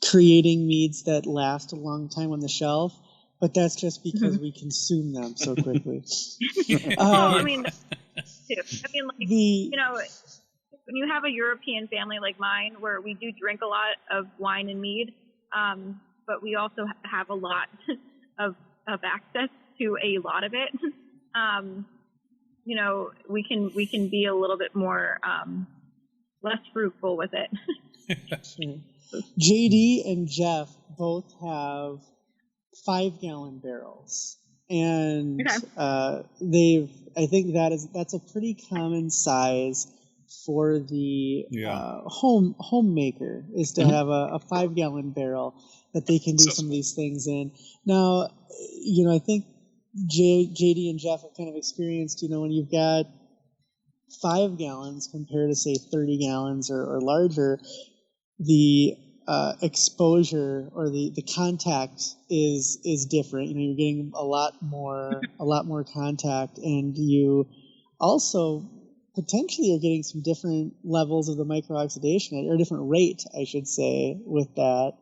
creating meads that last a long time on the shelf, but that's just because we consume them so quickly. Well, I mean, too. I mean, like, you know, when you have a European family like mine, where we do drink a lot of wine and mead, but we also have a lot of access to a lot of it. You know, we can be a little bit more less fruitful with it. JD and Jeff both have 5-gallon barrels, and I think that's a pretty common size for the homemaker, is to have a 5-gallon barrel that they can do some of these things in. Now, you know, I think JD and Jeff have kind of experienced, you know, when you've got 5 gallons compared to, say, 30 gallons or larger, the exposure or the contact is different. You know, you're getting a lot more contact, and you also potentially are getting some different levels of the microoxidation, or a different rate, I should say, with that.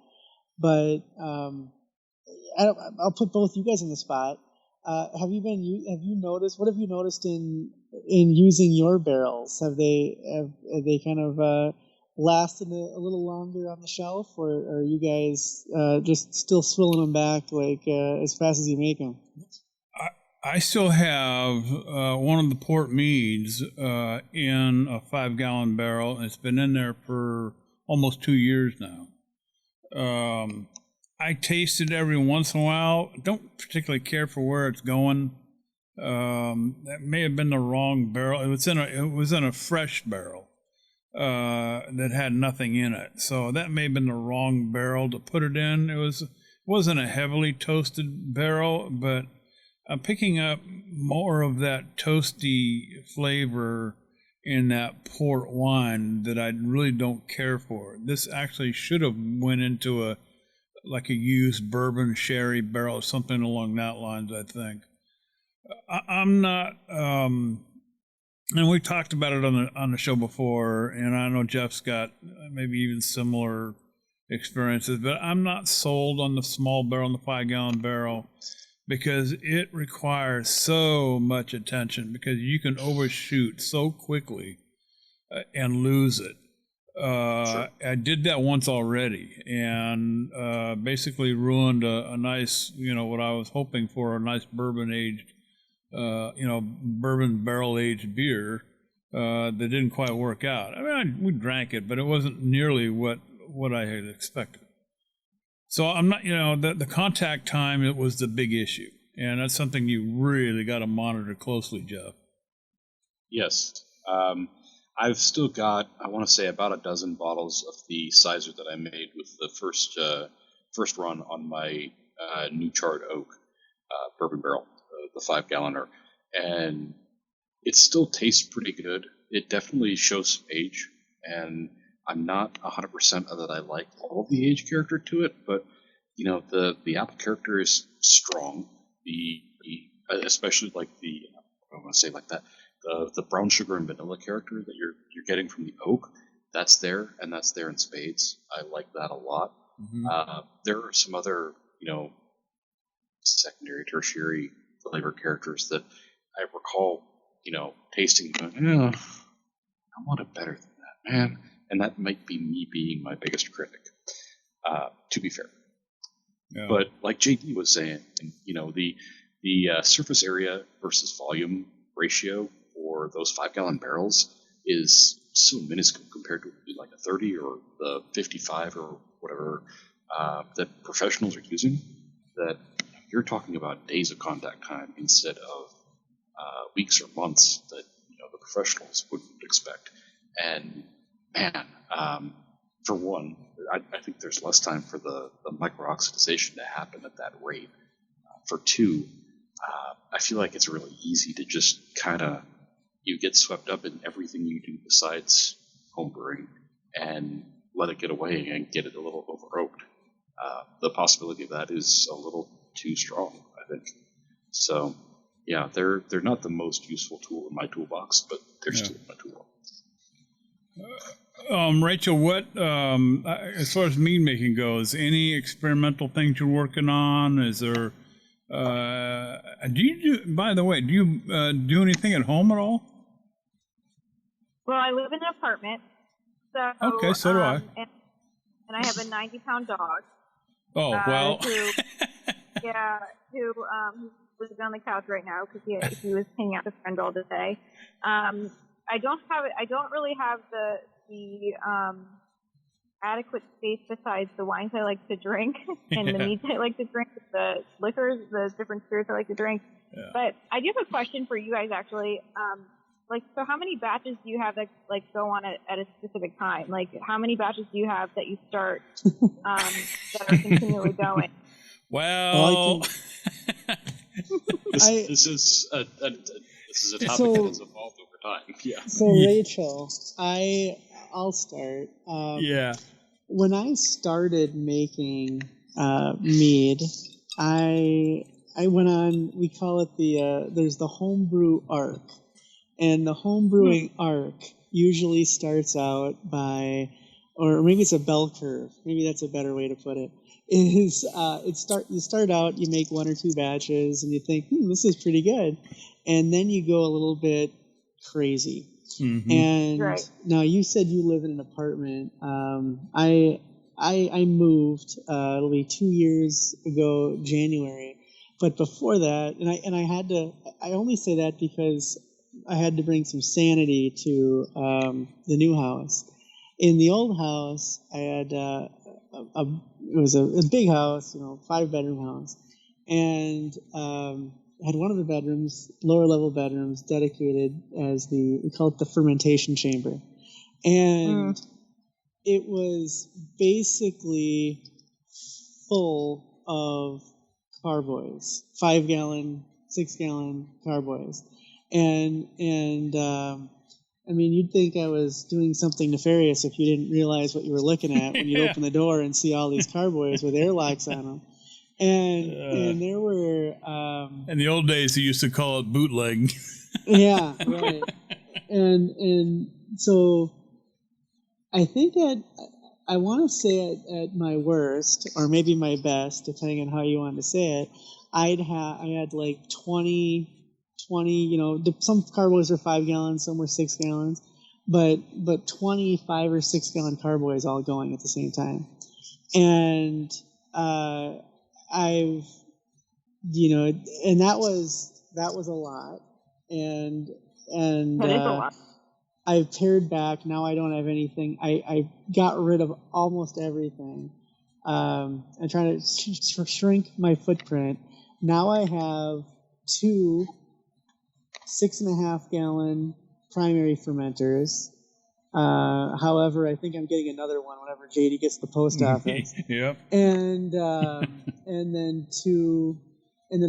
But I'll put both you guys on the spot. Have you noticed? What have you noticed in using your barrels? Have they kind of lasted a little longer on the shelf, or are you guys just still swilling them back like as fast as you make them? I still have one of the port meads in a 5-gallon barrel, and it's been in there for almost 2 years now. I taste it every once in a while. Don't particularly care for where it's going. That may have been the wrong barrel. It was in a fresh barrel that had nothing in it. So that may have been the wrong barrel to put it in. It wasn't a heavily toasted barrel, but I'm picking up more of that toasty flavor in that port wine that I really don't care for. This actually should have went into a used bourbon sherry barrel or something along that lines, I think. I'm not, and we talked about it on the show before, and I know Jeff's got maybe even similar experiences, but I'm not sold on the small barrel and the 5-gallon barrel, because it requires so much attention, because you can overshoot so quickly and lose it. Sure. I did that once already, and basically ruined a nice, you know, what I was hoping for, a nice bourbon aged, bourbon barrel aged beer that didn't quite work out. I mean, we drank it, but it wasn't nearly what I had expected. So I'm not, you know, the contact time, it was the big issue, and that's something you really got to monitor closely, Jeff. Yes. I've still got, I want to say, about a dozen bottles of the sizer that I made with the first run on my new charred oak bourbon barrel, the 5-galloner, and it still tastes pretty good. It definitely shows some age, and I'm not 100% that I like all of the age character to it, but you know, the apple character is strong. Especially like I want to say like that. The brown sugar and vanilla character that you're getting from the oak, that's there, and that's there in spades. I like that a lot. Mm-hmm. There are some other, you know, secondary, tertiary flavor characters that I recall, you know, tasting, I want it better than that, man. And that might be me being my biggest critic, to be fair. Yeah. But like JD was saying, you know, the surface area versus volume ratio for those 5-gallon barrels is so minuscule compared to like a 30 or the 55 or whatever that professionals are using, that you're talking about days of contact time instead of weeks or months that, you know, the professionals wouldn't expect. And man, for one, I think there's less time for the microoxidization to happen at that rate. For 2, I feel like it's really easy to just kind of, you get swept up in everything you do besides homebrewing and let it get away and get it a little over oaked. The possibility of that is a little too strong, I think. So, yeah, they're not the most useful tool in my toolbox, but they're still in my toolbox. Rachel, what as far as mead making goes, any experimental things you're working on? Is there? By the way, do you do anything at home at all? Well, I live in an apartment. So, okay, so do I. And I have a 90-pound dog. Oh, well. Who lives on the couch right now because he was hanging out with a friend all day. I don't really have the adequate space besides the wines I like to drink and the meats I like to drink, the liquors, the different spirits I like to drink. Yeah. But I do have a question for you guys, actually. So how many batches do you have that go on at a specific time? Like, how many batches do you have that you start that are continually going? Well, this is a topic that has evolved over time. Yeah. So Rachel, I'll start. When I started making mead, I went on. We call it there's the homebrew arc. And the home brewing arc usually starts out by, or maybe it's a bell curve. Maybe that's a better way to put it. You start out, you make 1 or 2 batches, and you think, this is pretty good, and then you go a little bit crazy. Mm-hmm. And now you said you live in an apartment. I moved. It'll be 2 years ago, January. But before that, and I had to. I only say that because I had to bring some sanity to the new house. In the old house, I had it was a big house, 5-bedroom house, and had one of the bedrooms, lower level bedrooms, dedicated as we call it the fermentation chamber, and it was basically full of carboys, 5-gallon, 6-gallon carboys. And I mean, you'd think I was doing something nefarious if you didn't realize what you were looking at when you'd open the door and see all these carboys with airlocks on them. And there were... in the old days, they used to call it bootleg. Yeah, right. And so I think I want to say at my worst, or maybe my best, depending on how you want to say it, I had like 20, some carboys were 5 gallons, some were 6 gallons, but 20 5 or 6 gallon carboys all going at the same time. And and that was a lot. And that is a lot. I've pared back. Now I don't have anything. I got rid of almost everything. I'm trying to shrink my footprint. Now I have 2 6.5 gallon primary fermenters. However, I think I'm getting another one whenever JD gets to the post office. Yep. And then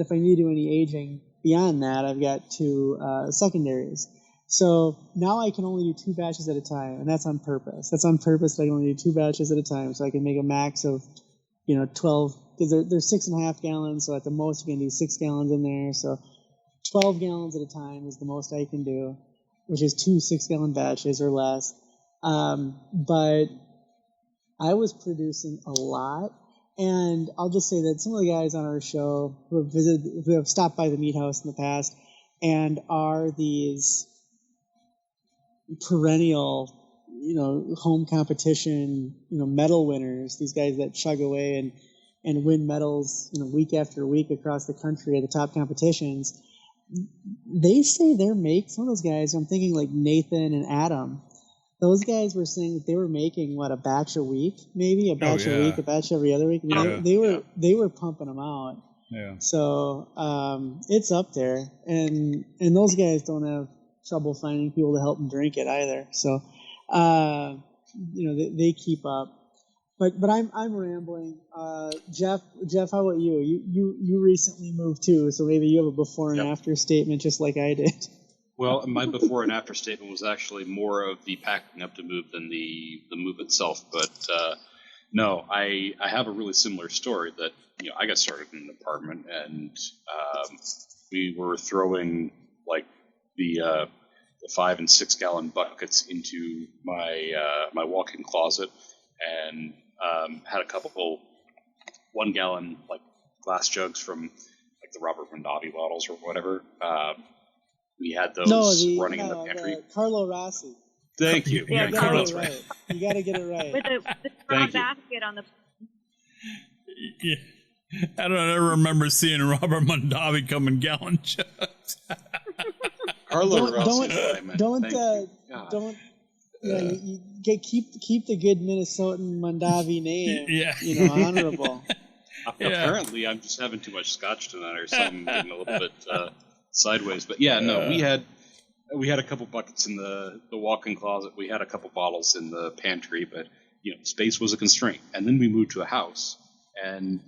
if I need to do any aging beyond that, I've got 2 secondaries. So now I can only do 2 batches at a time, and that's on purpose. That's on purpose that I can only do 2 batches at a time, so I can make a max of 12, because they're 6.5 gallons, so at the most you can do 6 gallons in there. So 12 gallons at a time is the most I can do, which is 2 6-gallon batches or less. But I was producing a lot, and I'll just say that some of the guys on our show who have stopped by the meat house in the past and are these perennial, home competition, medal winners, these guys that chug away and win medals, week after week across the country at the top competitions. They say some of those guys, I'm thinking like Nathan and Adam, those guys were saying that they were making a batch a week, maybe a batch a week, a batch every other week. They were pumping them out. Yeah. So it's up there, and those guys don't have trouble finding people to help them drink it either. So they keep up. but I'm rambling. Jeff, how about you? You recently moved too, so maybe you have a before and after statement, just like I did. Well, my before and after statement was actually more of the packing up to move than the move itself. But no, I have a really similar story that, I got started in an apartment, and we were throwing like the 5 and 6 gallon buckets into my walk-in closet, and had a couple 1 gallon like glass jugs from like the Robert Mondavi bottles or whatever. We had those running in the pantry. Carlo Rossi. Thank you. Yeah, you gotta get it right. You got to get it right. With the straw basket on the. Yeah. I don't ever remember seeing Robert Mondavi come in gallon jugs. Carlo Rossi. Keep the good Minnesotan Mondavi name. Honorable. Apparently, I'm just having too much scotch tonight, or something, getting a little bit sideways. But no, we had a couple buckets in the walk-in closet. We had a couple bottles in the pantry, but space was a constraint. And then we moved to a house, and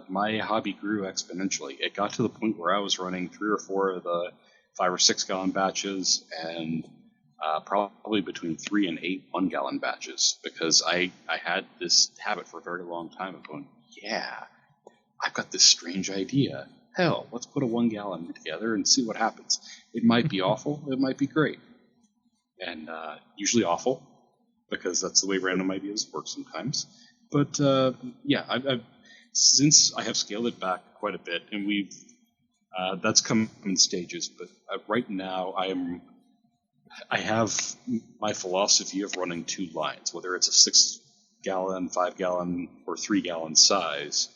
my hobby grew exponentially. It got to the point where I was running 3 or 4 of the 5 or 6 gallon batches, and probably between 3 and 8 1 gallon batches, because I had this habit for a very long time of going, I've got this strange idea. Hell, let's put a 1 gallon together and see what happens. It might be awful, it might be great. And usually awful, because that's the way random ideas work sometimes. But I've since I have scaled it back quite a bit, and we've that's come in stages. But right now, I have my philosophy of running 2 lines, whether it's a 6 gallon, 5 gallon, or 3 gallon size.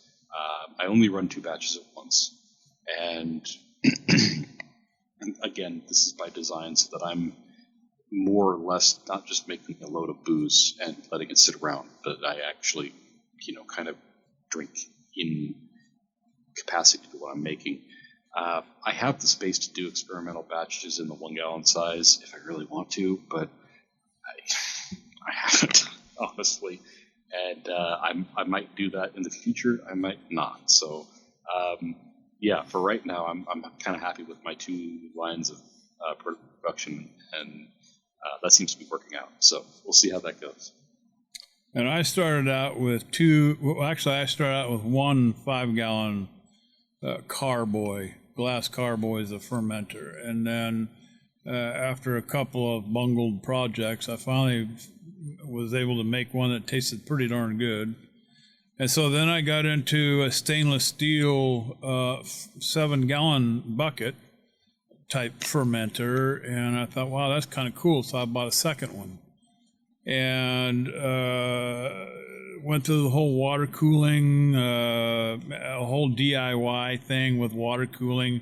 I only run 2 batches at once. And again, this is by design, so that I'm more or less not just making a load of booze and letting it sit around, but I actually, kind of drink in capacity to what I'm making. I have the space to do experimental batches in the 1 gallon size if I really want to, but I haven't, honestly. And I might do that in the future. I might not. So, for right now, I'm kind of happy with my 2 lines of production, and that seems to be working out. So we'll see how that goes. And I started out with 2. Well, actually, I started out with 1 5 gallon carboy, glass carboy as a fermenter, and then after a couple of bungled projects, I finally was able to make one that tasted pretty darn good. And so then I got into a stainless steel 7 gallon bucket type fermenter, and I thought, wow, that's kind of cool. So I bought a second one, and went through the whole water cooling, a whole DIY thing with water cooling.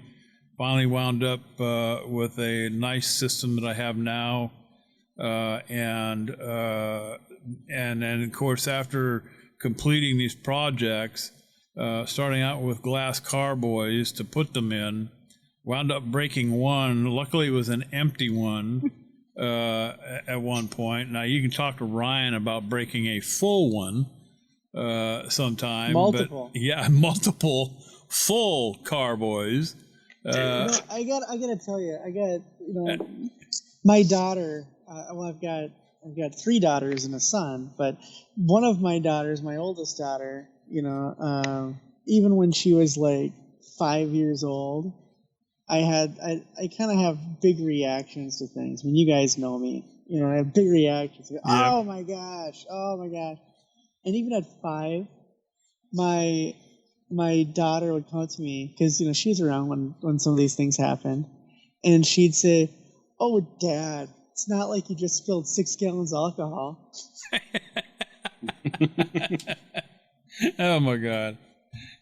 Finally wound up with a nice system that I have now, and then of course after completing these projects, starting out with glass carboys to put them in, wound up breaking one. Luckily, it was an empty one at one point. Now, you can talk to Ryan about breaking a full one sometime. Multiple. But, multiple full carboys. I gotta tell you, my daughter. I've got 3 daughters and a son, but one of my daughters, my oldest daughter, even when she was like 5 years old, I kind of have big reactions to things. I mean, you guys know me, I have big reactions. Yep. Oh my gosh. And even at 5, my daughter would come to me, because, she was around when some of these things happened, and she'd say, "Oh, Dad, it's not like you just spilled 6 gallons of alcohol." Oh my God.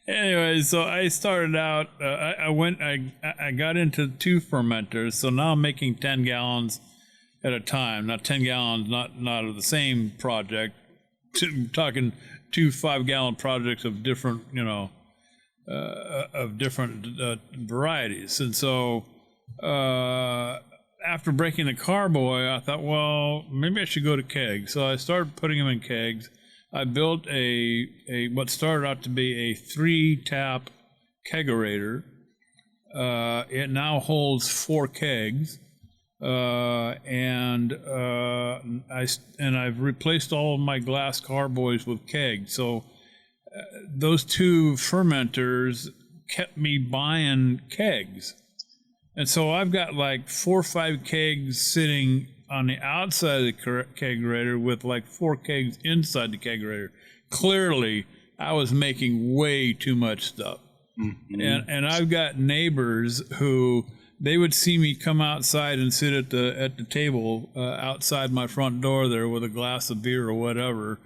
Anyway, so I started out, I got into 2 fermenters. So now I'm making 10 gallons at a time. Not 10 gallons, not of the same project. I'm talking 2 5 gallon projects of different, varieties. And so, after breaking the carboy, I thought, well, maybe I should go to kegs. So I started putting them in kegs. I built a what started out to be a 3-tap kegerator. It now holds 4 kegs, and I've replaced all of my glass carboys with kegs. So those 2 fermenters kept me buying kegs, and so I've got like 4 or 5 kegs sitting on the outside of the kegerator with like 4 kegs inside the kegerator. Clearly, I was making way too much stuff. Mm-hmm. And I've got neighbors who they would see me come outside and sit at the table outside my front door there with a glass of beer or whatever,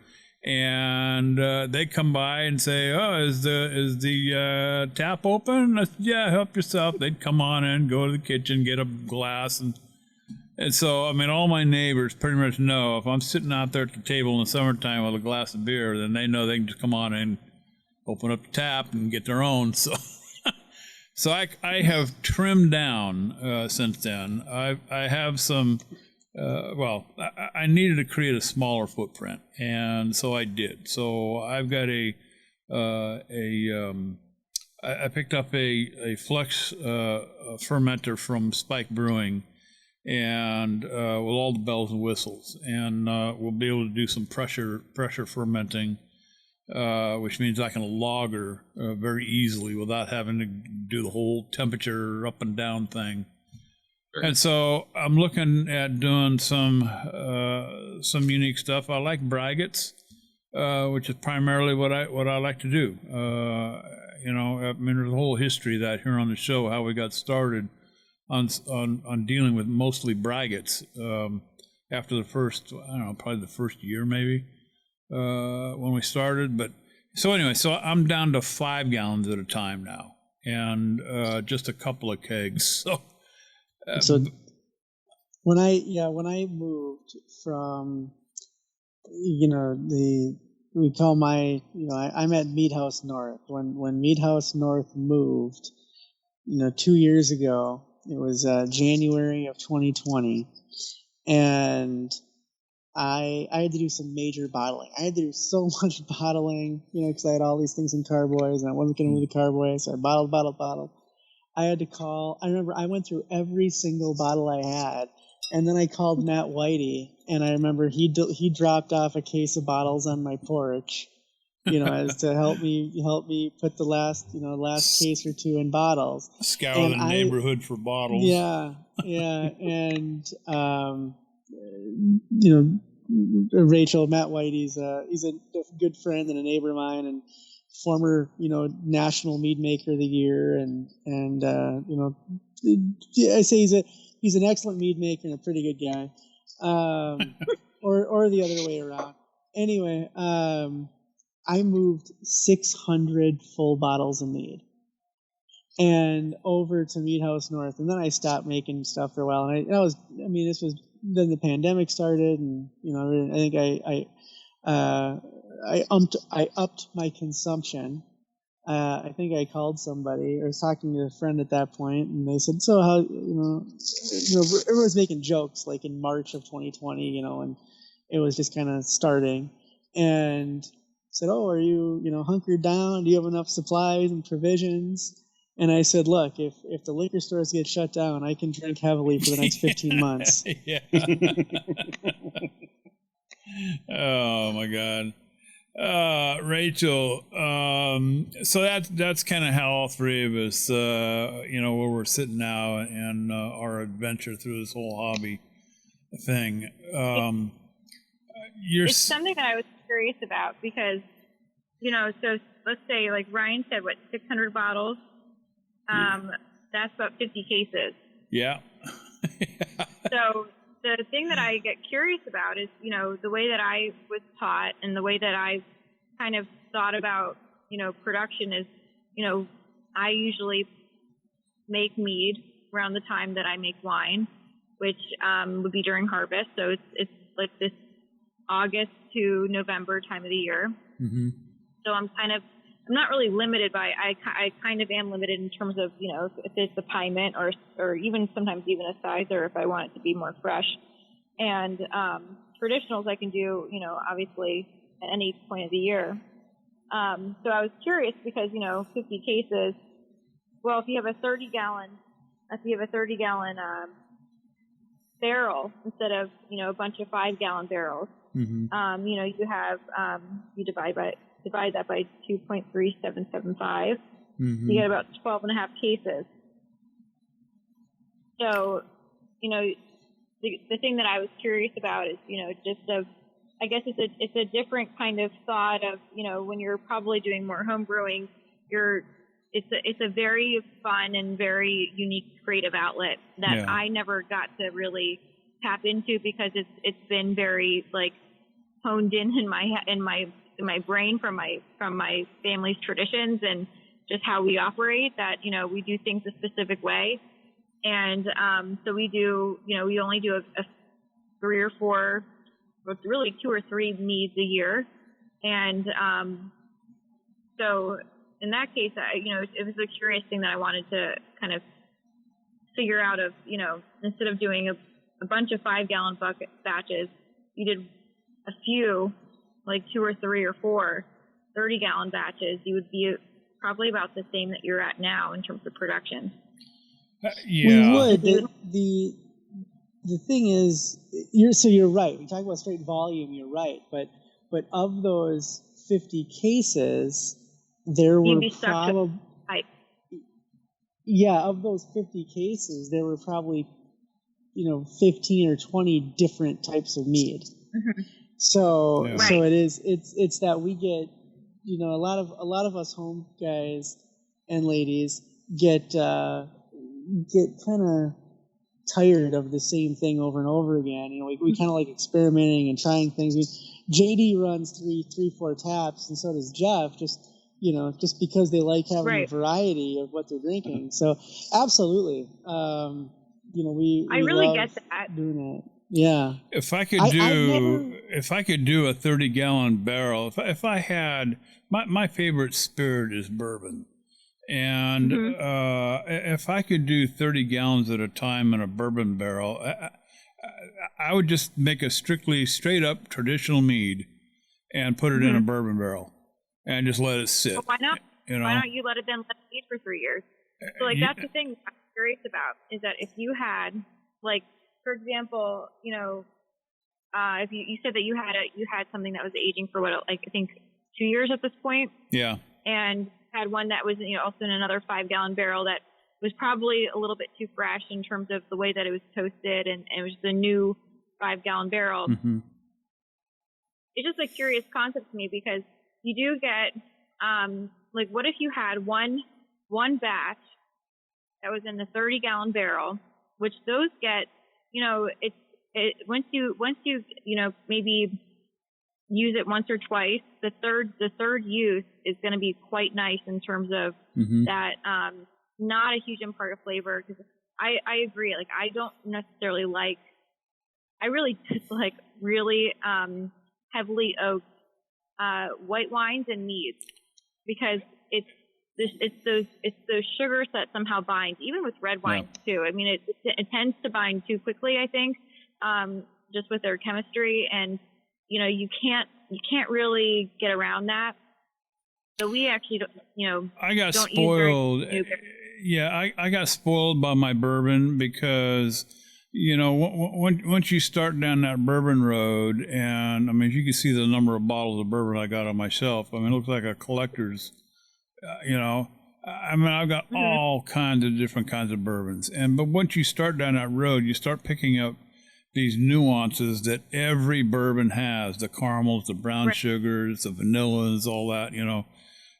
and they come by and say, "Oh, is the tap open?" I said, "Yeah, help yourself." They'd come on in, go to the kitchen, get a glass, and so I mean, all my neighbors pretty much know if I'm sitting out there at the table in the summertime with a glass of beer, then they know they can just come on in, open up the tap, and get their own. So I have trimmed down since then. I have some. I needed to create a smaller footprint, and so I did. So I've got I picked up a flex fermenter from Spike Brewing, and with all the bells and whistles, and we'll be able to do some pressure fermenting, which means I can lager very easily without having to do the whole temperature up and down thing. And so I'm looking at doing some unique stuff. I like braggots, which is primarily what I like to do. I mean, there's a whole history of that here on the show, how we got started on dealing with mostly braggots after the first, I don't know, probably the first year maybe when we started. But so anyway, so I'm down to 5 gallons at a time now, and just a couple of kegs. So when I moved from, we call I'm at Mead House North. When Mead House North moved, 2 years ago, it was January of 2020, and I had to do some major bottling. I had to do so much bottling, because I had all these things in carboys, and I wasn't going to move the carboys, so I bottled. I had to call. I remember I went through every single bottle I had, and then I called Matt Whitey, and I remember he dropped off a case of bottles on my porch, as to help me put the last case or 2 in bottles. Scour the neighborhood for bottles. Yeah, and Rachel, Matt Whitey's he's a good friend and a neighbor of mine, and former national mead maker of the year, and I say he's an excellent mead maker and a pretty good guy, or the other way around. Anyway, I moved 600 full bottles of mead and over to Mead House North, and then I stopped making stuff for a while, and this was then the pandemic started, and I think I upped my consumption. I think I called somebody or was talking to a friend at that point, and they said, "So how everyone's making jokes like in March of 2020, and it was just kind of starting." And said, "Oh, are you hunkered down? Do you have enough supplies and provisions?" And I said, "Look, if the liquor stores get shut down, I can drink heavily for the next 15 months." Yeah. Oh my God. Rachel, so that's kind of how all 3 of us, where we're sitting now and our adventure through this whole hobby thing. It's something that I was curious about because, so let's say like Ryan said, 600 bottles? That's about 50 cases. Yeah. So the thing that I get curious about is, the way that I was taught and the way that I kind of thought about, production is, I usually make mead around the time that I make wine, which would be during harvest. So it's like this August to November time of the year. Mm-hmm. So I'm not really limited by, I kind of am limited in terms of, if it's a piment or even sometimes even a sizer if I want it to be more fresh. And traditionals I can do, obviously at any point of the year. So I was curious because, 50 cases, well, if you have a 30 gallon barrel instead of, a bunch of 5-gallon barrels, you have, you divide that by 2.3775, you get about 12 and a half cases. So, the thing that I was curious about is, I guess it's a different kind of thought of, when you're probably doing more home brewing, it's a very fun and very unique creative outlet that I never got to really tap into because it's been very like honed in my brain from my family's traditions and just how we operate, that we do things a specific way. And so we do, we only do a 3 or 4, well, it's really 2 or 3 meads a year. And so in that case, it was a curious thing that I wanted to kind of figure out of, instead of doing a bunch of 5-gallon bucket batches, you did a few, like 2 or 3 or 4 30-gallon batches, you would be probably about the same that you're at now in terms of production. We would. The thing is, you're right. We talk about straight volume. You're right, but of those 50 cases, there were probably of those 50 cases, there were probably 15 or 20 different types of mead. Mm-hmm. So it's that we get a lot of us home guys and ladies get kind of tired of the same thing over and over again. We kind of like experimenting and trying things. JD runs 4 taps, and so does Jeff. Just because they like having a variety of what they're drinking. So absolutely, we really love get that. Doing it. Yeah. If I could do a 30-gallon barrel, if I had my favorite spirit is bourbon. And if I could do 30 gallons at a time in a bourbon barrel, I would just make a straight up traditional mead and put it in a bourbon barrel and just let it sit. Well, why not? Why don't you let it mead for 3 years? So that's the thing I'm curious about, is that if you had, like, for example, if you said that you had something that was aging for I think 2 years at this point. Yeah. And had one that was, also in another 5-gallon barrel that was probably a little bit too fresh in terms of the way that it was toasted, and it was the new 5-gallon barrel. Mm-hmm. It's just a curious concept to me, because you do get, like, what if you had one batch that was in the 30-gallon barrel, which those get, once you maybe use it once or twice, the third use is going to be quite nice in terms of that, not a huge impart of flavor. Because I agree, like, I don't necessarily I really dislike really heavily oaked white wines and meads, because it's those sugars that somehow bind, even with red wines too. I mean, it tends to bind too quickly, I think, just with their chemistry, and you can't really get around that. So we actually I got spoiled. I got spoiled by my bourbon, because once you start down that bourbon road, and I mean, you can see the number of bottles of bourbon I got on my shelf. I mean, it looks like a collector's. I mean, I've got all kinds of different kinds of bourbons, but once you start down that road, you start picking up these nuances that every bourbon has: the caramels, the brown sugars, the vanillas, all that.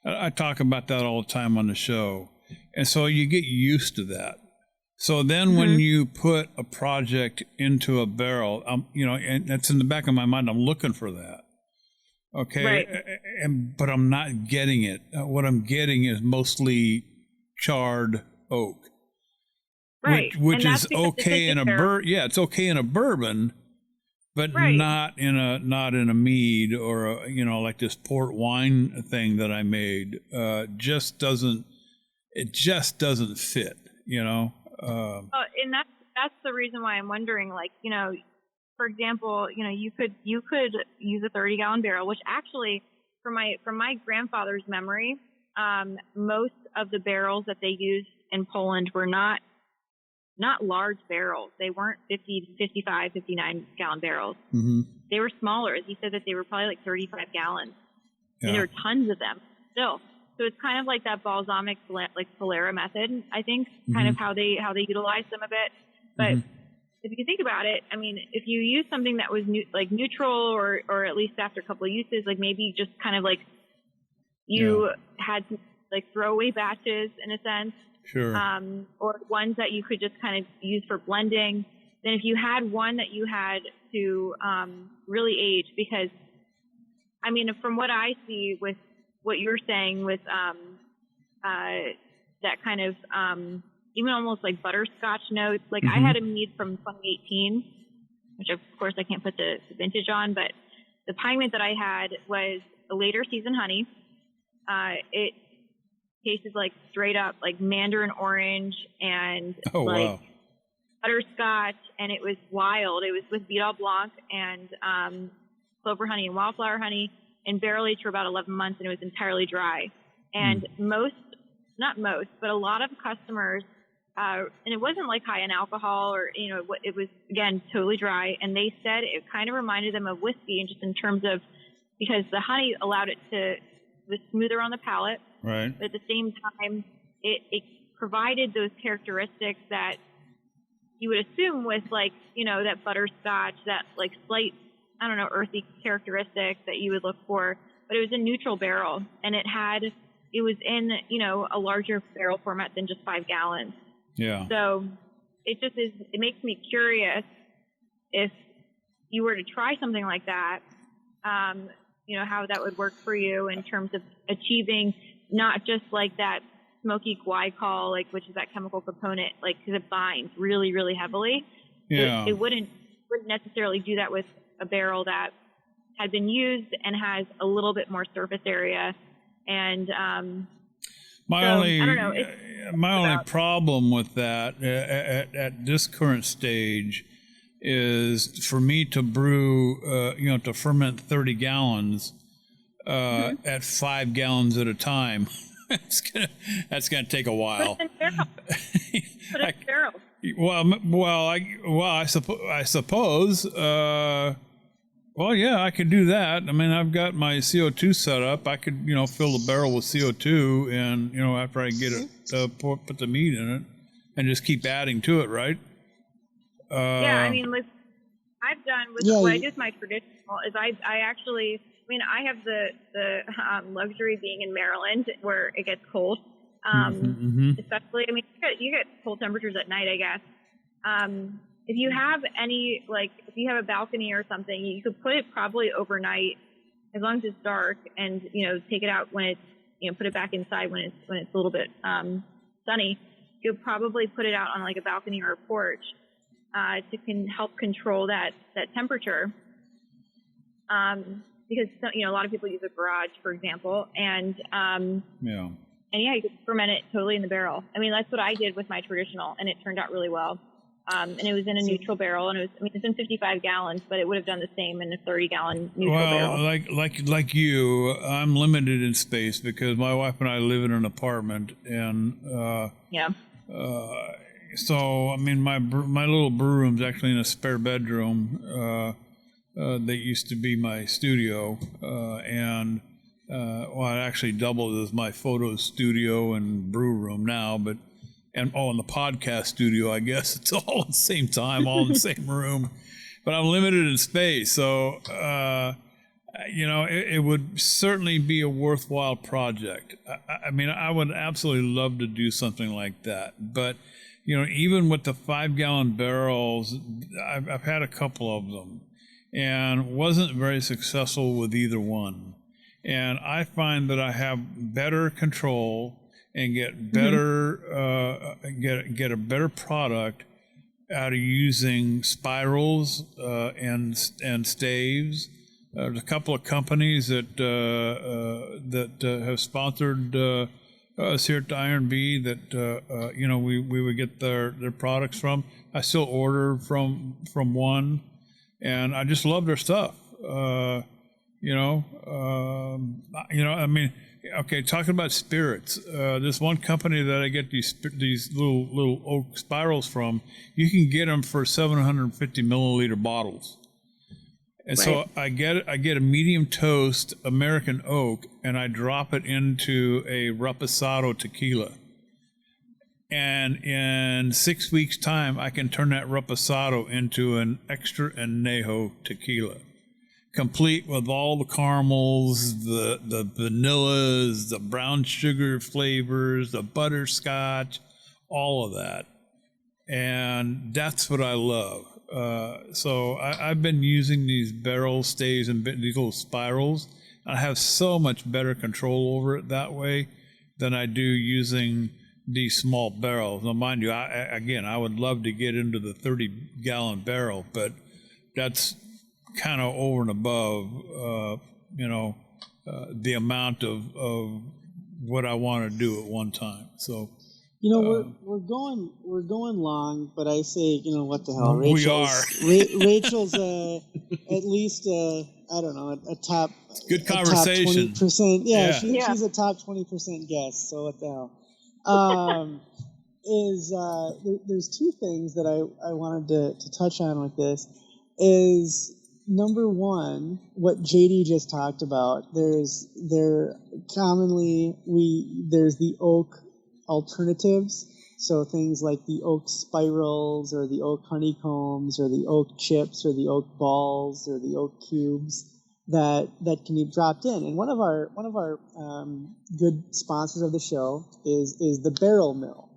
I talk about that all the time on the show, and so you get used to that. So then when you put a project into a barrel, and that's in the back of my mind, I'm looking for that. Okay, but I'm not getting it. What I'm getting is mostly charred oak, which is okay in a bourbon. Yeah, it's okay in a bourbon, but not in a mead or like this port wine thing that I made. It just doesn't fit. And that's the reason why I'm wondering, like, for example, you could use a 30-gallon barrel, which actually, from my grandfather's memory, most of the barrels that they used in Poland were not large barrels. They weren't 50, 55, 59-gallon barrels. Mm-hmm. They were smaller. He said that they were probably like 35 gallons. Yeah. And there were tons of them still. So it's kind of like that balsamic, like Polera method, I think, kind of how they utilize some of it. But if you think about it, I mean, if you use something that was neutral or at least after a couple of uses, like maybe just kind of like you had some, like throwaway batches in a sense, sure, or ones that you could just kind of use for blending. Then if you had one that you had to really age, because I mean, from what I see with what you're saying with that kind of even almost like butterscotch notes. Like I had a mead from 2018, which of course I can't put the vintage on, but the pine that I had was a later season honey. It tasted like straight up like mandarin orange and butterscotch, and it was wild. It was with Vidal Blanc and clover honey and wildflower honey, and barrel aged for about 11 months, and it was entirely dry. And not most, but a lot of customers, and it wasn't like high in alcohol or, it was, again, totally dry. And they said it kind of reminded them of whiskey, and just in terms of, because the honey allowed it to be smoother on the palate. Right. But at the same time, it provided those characteristics that you would assume with like, that butterscotch, that like slight, I don't know, earthy characteristic that you would look for, but it was a neutral barrel, and it was in, a larger barrel format than just 5 gallons. Yeah. So it makes me curious if you were to try something like that, how that would work for you in terms of achieving not just like that smoky glycol, like, which is that chemical component, like, because it binds really, really heavily. Yeah. It wouldn't necessarily do that with a barrel that had been used and has a little bit more surface area. And my only problem with that at this current stage is for me to brew, to ferment 30 gallons at 5 gallons at a time. That's gonna take a while. Put it in barrel. I suppose. I could do that. I mean, I've got my CO2 set up. I could, fill the barrel with CO2, and after I get it, put the meat in it, and just keep adding to it, right? Yeah, I mean, I've done with what I do with my traditional is I actually. I mean, I have the luxury being in Maryland where it gets cold, especially. I mean, you get cold temperatures at night, I guess. If you have if you have a balcony or something, you could put it probably overnight, as long as it's dark, and take it out when it's put it back inside when it's a little bit sunny. You could probably put it out on like a balcony or a porch to help control that temperature. Because a lot of people use a garage, for example, and you could ferment it totally in the barrel. I mean, that's what I did with my traditional, and it turned out really well. And it was in a neutral barrel, and it's in 55 gallons, but it would have done the same in a 30-gallon neutral barrel. Well, like you, I'm limited in space because my wife and I live in an apartment, and so I mean, my little brew room's actually in a spare bedroom. That used to be my studio, and it actually doubled as my photo studio and brew room now. And the podcast studio, I guess it's all at the same time, all in the same room. But I'm limited in space, so it would certainly be a worthwhile project. I mean, I would absolutely love to do something like that, but. Even with the 5-gallon barrels, I've had a couple of them, and wasn't very successful with either one. And I find that I have better control and get better get a better product out of using spirals and staves. There's a couple of companies that have sponsored us here at the Iron Bee that we would get their products from. I still order from one. and I just love their stuff. I mean, okay, talking about spirits, this one company that I get these little oak spirals from, you can get them for 750 milliliter bottles. And so I get a medium toast American oak, and I drop it into a Reposado tequila. And in 6 weeks' time, I can turn that Reposado into an extra añejo tequila, complete with all the caramels, the vanillas, the brown sugar flavors, the butterscotch, all of that. And that's what I love. So I've been using these barrel staves and these little spirals. I have so much better control over it that way than I do using these small barrels. Now, mind you, I would love to get into the 30-gallon barrel, but that's kind of over and above, the amount of what I want to do at one time. So, we're going long, but I say, what the hell? We are. Rachel's at least I don't know, a top. It's good conversation. 20%. Yeah, she's a top 20% guest. So what the hell? There's two things that I wanted to touch on with this. Is number one, what JD just talked about. There's the oak alternatives, so things like the oak spirals or the oak honeycombs or the oak chips or the oak balls or the oak cubes that can be dropped in. And one of our good sponsors of the show is the Barrel Mill.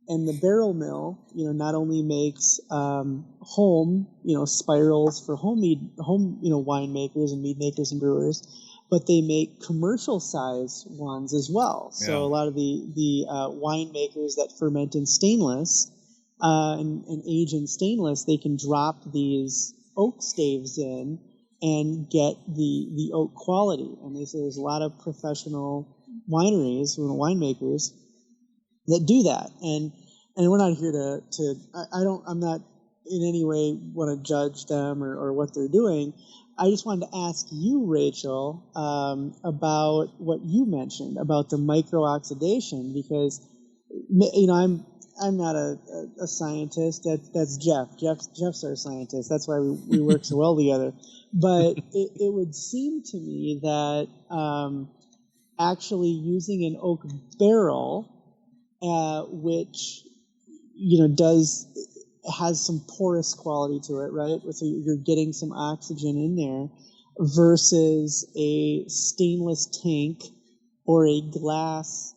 And the Barrel Mill, not only makes home spirals for home winemakers and mead makers and brewers, but they make commercial size ones as well. Yeah. So a lot of the winemakers that ferment in stainless and age in stainless, they can drop these oak staves in and get the oak quality. And they say there's a lot of professional wineries, winemakers that do that. And we're not here to I'm not in any way want to judge them or what they're doing. I just wanted to ask you, Rachel, about what you mentioned about the micro-oxidation, because I'm not a scientist. That's Jeff. Jeff's our scientist. That's why we work so well together. But it would seem to me that actually using an oak barrel, which has some porous quality to it, right? So you're getting some oxygen in there, versus a stainless tank or a glass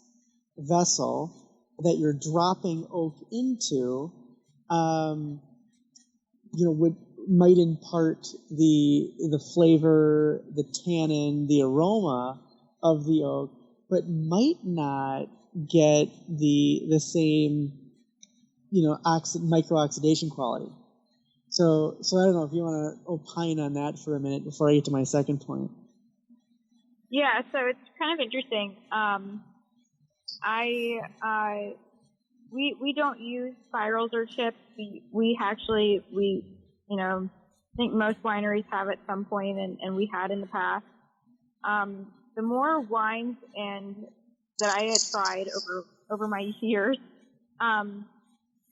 vessel that you're dropping oak into, might impart the flavor, the tannin, the aroma of the oak, but might not get the same micro-oxidation quality. So I don't know if you want to opine on that for a minute before I get to my second point. Yeah, so it's kind of interesting. We don't use spirals or chips. We I think most wineries have at some point, and we had in the past. The more wines that I had tried over my years,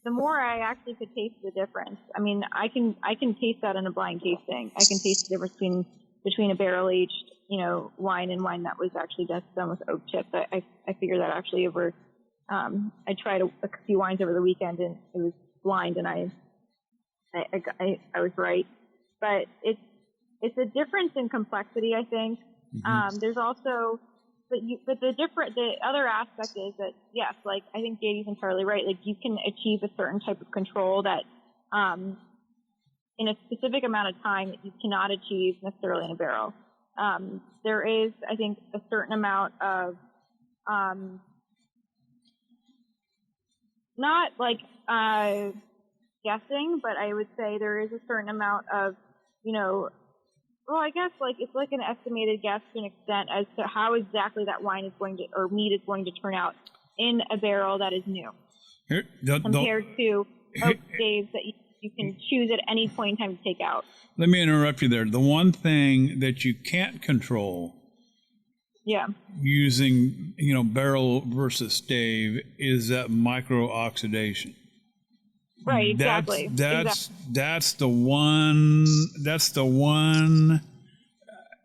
the more I actually could taste the difference. I mean, I can taste that in a blind tasting. I can taste the difference between a barrel aged, wine and wine that was actually just done with oak chips. I figured that actually over. I tried a few wines over the weekend, and it was blind, and I was right. But it's a difference in complexity, I think. Mm-hmm. There's also. But the other aspect is that, yes, like, I think JD's entirely right. Like, you can achieve a certain type of control that, in a specific amount of time, that you cannot achieve necessarily in a barrel. There is, I think, a certain amount of, not like guessing, but I would say there is a certain amount of, well, I guess it's like an estimated guess to an extent as to how exactly that wine is going to, or mead is going to turn out in a barrel that is new, compared to oak staves that you can choose at any point in time to take out. Let me interrupt you there. The one thing that you can't control using, barrel versus stave is that micro oxidation. Right, exactly. That's the one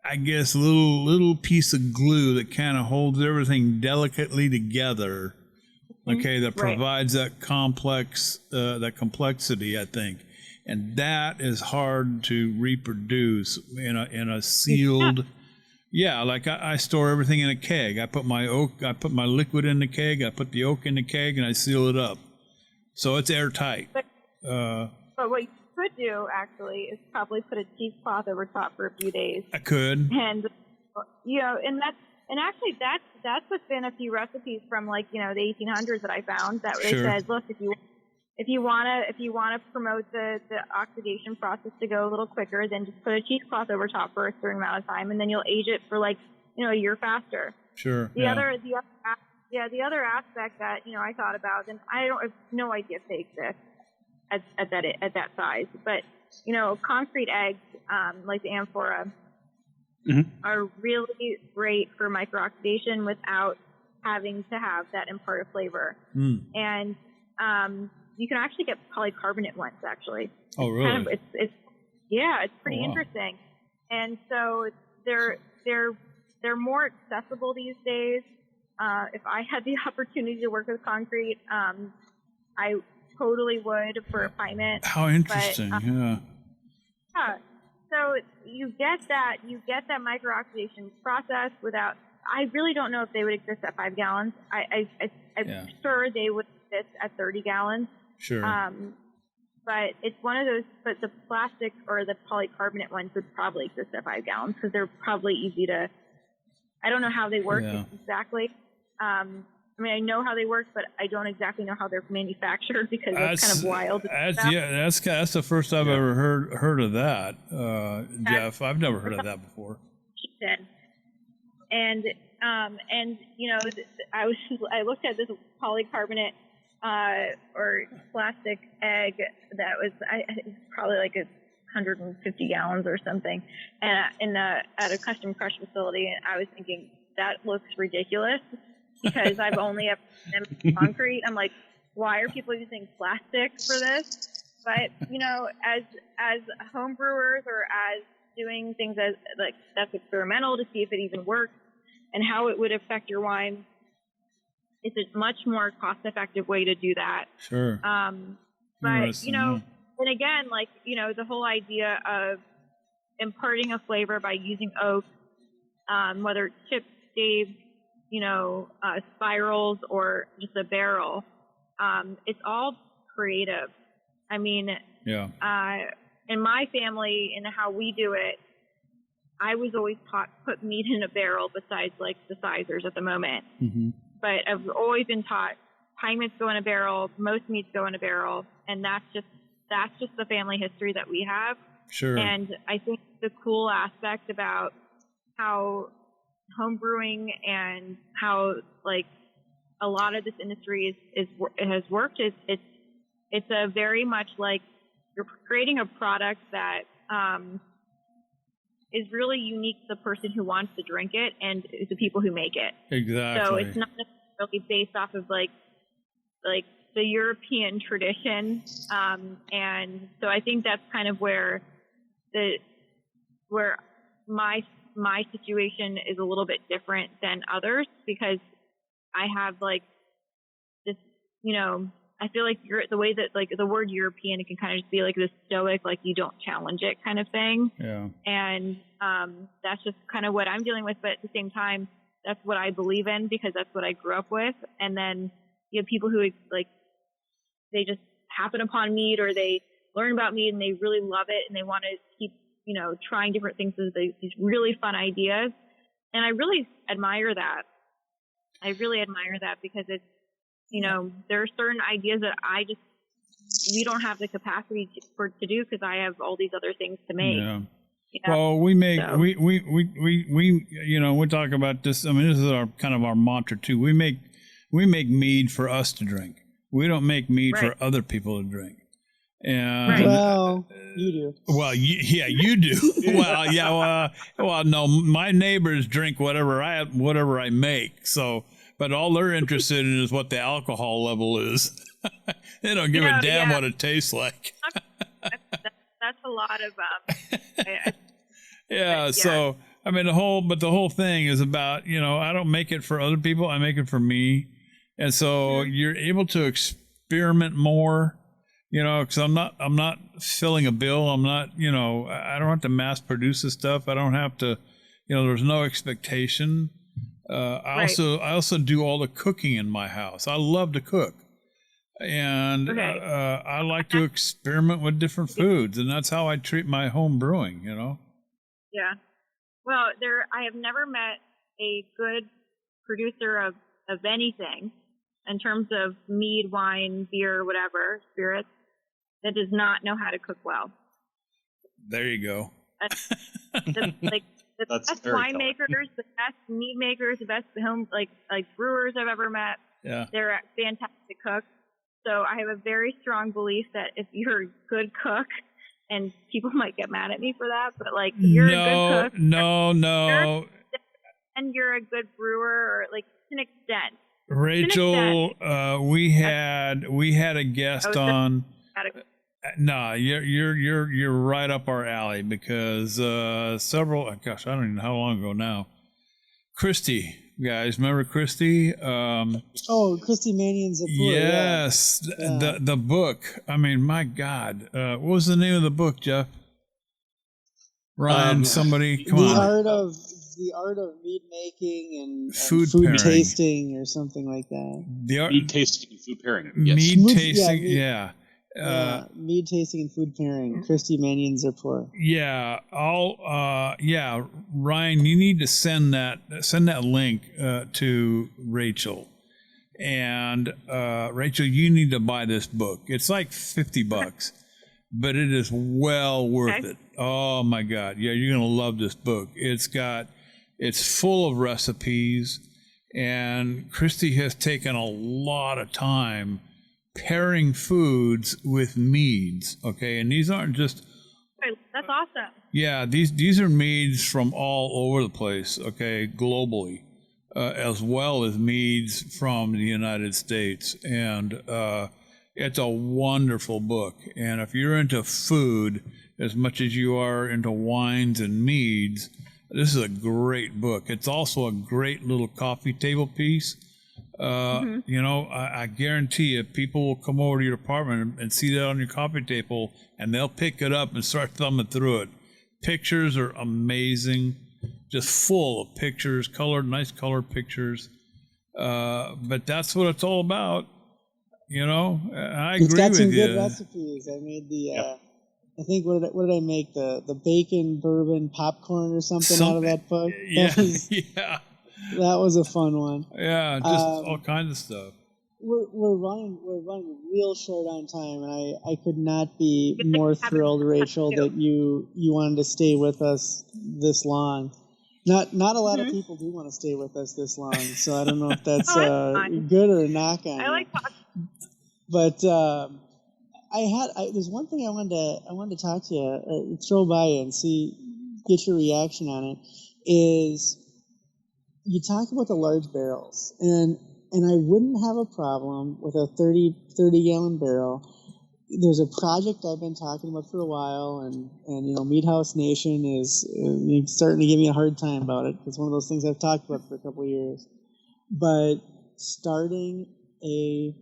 I guess little piece of glue that kind of holds everything delicately together. Okay, that provides that complexity, I think. And that is hard to reproduce in a sealed. Yeah, like I store everything in a keg. I put my liquid in the keg. I put the oak in the keg, and I seal it up, so it's airtight. But what you could do actually is probably put a cheesecloth over top for a few days. I could, and actually that's what's been a few recipes from the 1800s that I found that they said, look, if you wanna promote the oxidation process to go a little quicker, then just put a cheesecloth over top for a certain amount of time, and then you'll age it for a year faster. Sure. The other aspect that I thought about, and I have no idea if they exist at that size, but concrete eggs like the amphora are really great for microoxidation without having to have that imparted flavor. And you can actually get polycarbonate ones actually. Oh, really? It's pretty interesting. And so they're more accessible these days. If I had the opportunity to work with concrete, I totally would for a pint. How interesting! Yeah. So you get that microoxidation process without. I really don't know if they would exist at 5 gallons. I'm sure they would exist at 30 gallons. Sure. But it's one of those. But the plastic or the polycarbonate ones would probably exist at 5 gallons because they're probably easy to. I don't know how they work exactly. I mean, I know how they work, but I don't exactly know how they're manufactured because it's kind of wild. That's the first I've ever heard of that, Jeff. I've never heard of that before. And I looked at this polycarbonate or plastic egg that was probably like 150 gallons or something, and at a custom crush facility, and I was thinking that looks ridiculous. Because I've only ever seen concrete. I'm like, why are people using plastic for this? But, as home brewers or as doing things that's experimental to see if it even works and how it would affect your wine, it's a much more cost-effective way to do that. Sure. But, and again, the whole idea of imparting a flavor by using oak, whether it's chipped, staved, spirals or just a barrel. It's all creative. I mean, in my family and how we do it, I was always taught put meat in a barrel besides the sizers at the moment. Mm-hmm. But I've always been taught pine meats go in a barrel, most meats go in a barrel, and that's just the family history that we have. Sure. And I think the cool aspect about how home brewing and how a lot of this industry has worked is it's a very much like you're creating a product that is really unique to the person who wants to drink it and the people who make it. Exactly. So it's not necessarily based off of the European tradition, and so I think that's kind of where my situation is a little bit different than others because I have this, I feel like the way that the word European, it can kind of just be this stoic, you don't challenge it kind of thing. Yeah. And that's just kind of what I'm dealing with. But at the same time, that's what I believe in because that's what I grew up with. And then you have people who they just happen upon meat or they learn about meat and they really love it and they want to keep trying different things with these really fun ideas. And I really admire that. Because it's, there are certain ideas that we don't have the capacity to do because I have all these other things to make. Yeah. Well, we talk about this. I mean, this is our mantra too. We make mead for us to drink. We don't make mead for other people to drink. And well, you do. Well, you do. Well, yeah. Well, no, my neighbors drink whatever I make. So, but all they're interested in is what the alcohol level is. They don't give a damn what it tastes like. That's a lot of. Yeah. So, I mean, the whole thing is about, I don't make it for other people. I make it for me. And so you're able to experiment more. Because I'm not filling a bill. I'm not, I don't have to mass produce this stuff. I don't have to, there's no expectation. I also do all the cooking in my house. I love to cook, and I like to experiment with different foods, and that's how I treat my home brewing. Yeah. Well, I have never met a good producer of anything in terms of mead, wine, beer, whatever, spirits, that does not know how to cook well. There you go. That's the best winemakers, the best mead makers, the best home like brewers I've ever met. Yeah, they're fantastic cooks. So I have a very strong belief that if you're a good cook, and people might get mad at me for that, but you're a good cook. No. And you're a good brewer, or to an extent. Rachel, we had a guest on. No, you're right up our alley because I don't even know how long ago now. Christy, guys, remember Christy? Christy Mannion's a book. Yes, yeah. The book. I mean, my God, what was the name of the book, Jeff? Ryan, somebody, come on. The art of mead making and food tasting or something like that. Mead tasting and food pairing. Yes. Mead tasting, yeah. Mead tasting and food pairing. Christy Mannion's report. Yeah, Ryan, you need to send that link to Rachel, and Rachel, you need to buy this book. It's like $50, but it is well worth it. Oh my God, yeah, you're gonna love this book. It's full of recipes, and Christy has taken a lot of time pairing foods with meads, okay? And these aren't just... That's awesome. Yeah, these are meads from all over the place, okay, globally, as well as meads from the United States. And it's a wonderful book. And if you're into food as much as you are into wines and meads, this is a great book. It's also a great little coffee table piece. I guarantee you people will come over to your apartment and see that on your coffee table, and they'll pick it up and start thumbing through it. Pictures are amazing, just full of pictures, nice colored pictures. But that's what it's all about, I agree with you. It's got some good recipes. I made I think, what did I make? The bacon bourbon popcorn or something out of that book? Yeah. That was a fun one. Yeah, just all kinds of stuff. We're running real short on time, and I could not be more thrilled, Rachel, that you wanted to stay with us this long. Not a lot of people do want to stay with us this long, so I don't know if that's good or a knock on. I like talking. But there's one thing I wanted to talk to you, throw by you and get your reaction on it. Is you talk about the large barrels, and I wouldn't have a problem with a 30-gallon barrel. There's a project I've been talking about for a while, and Mead House Nation is starting to give me a hard time about it. It's one of those things I've talked about for a couple of years. But starting a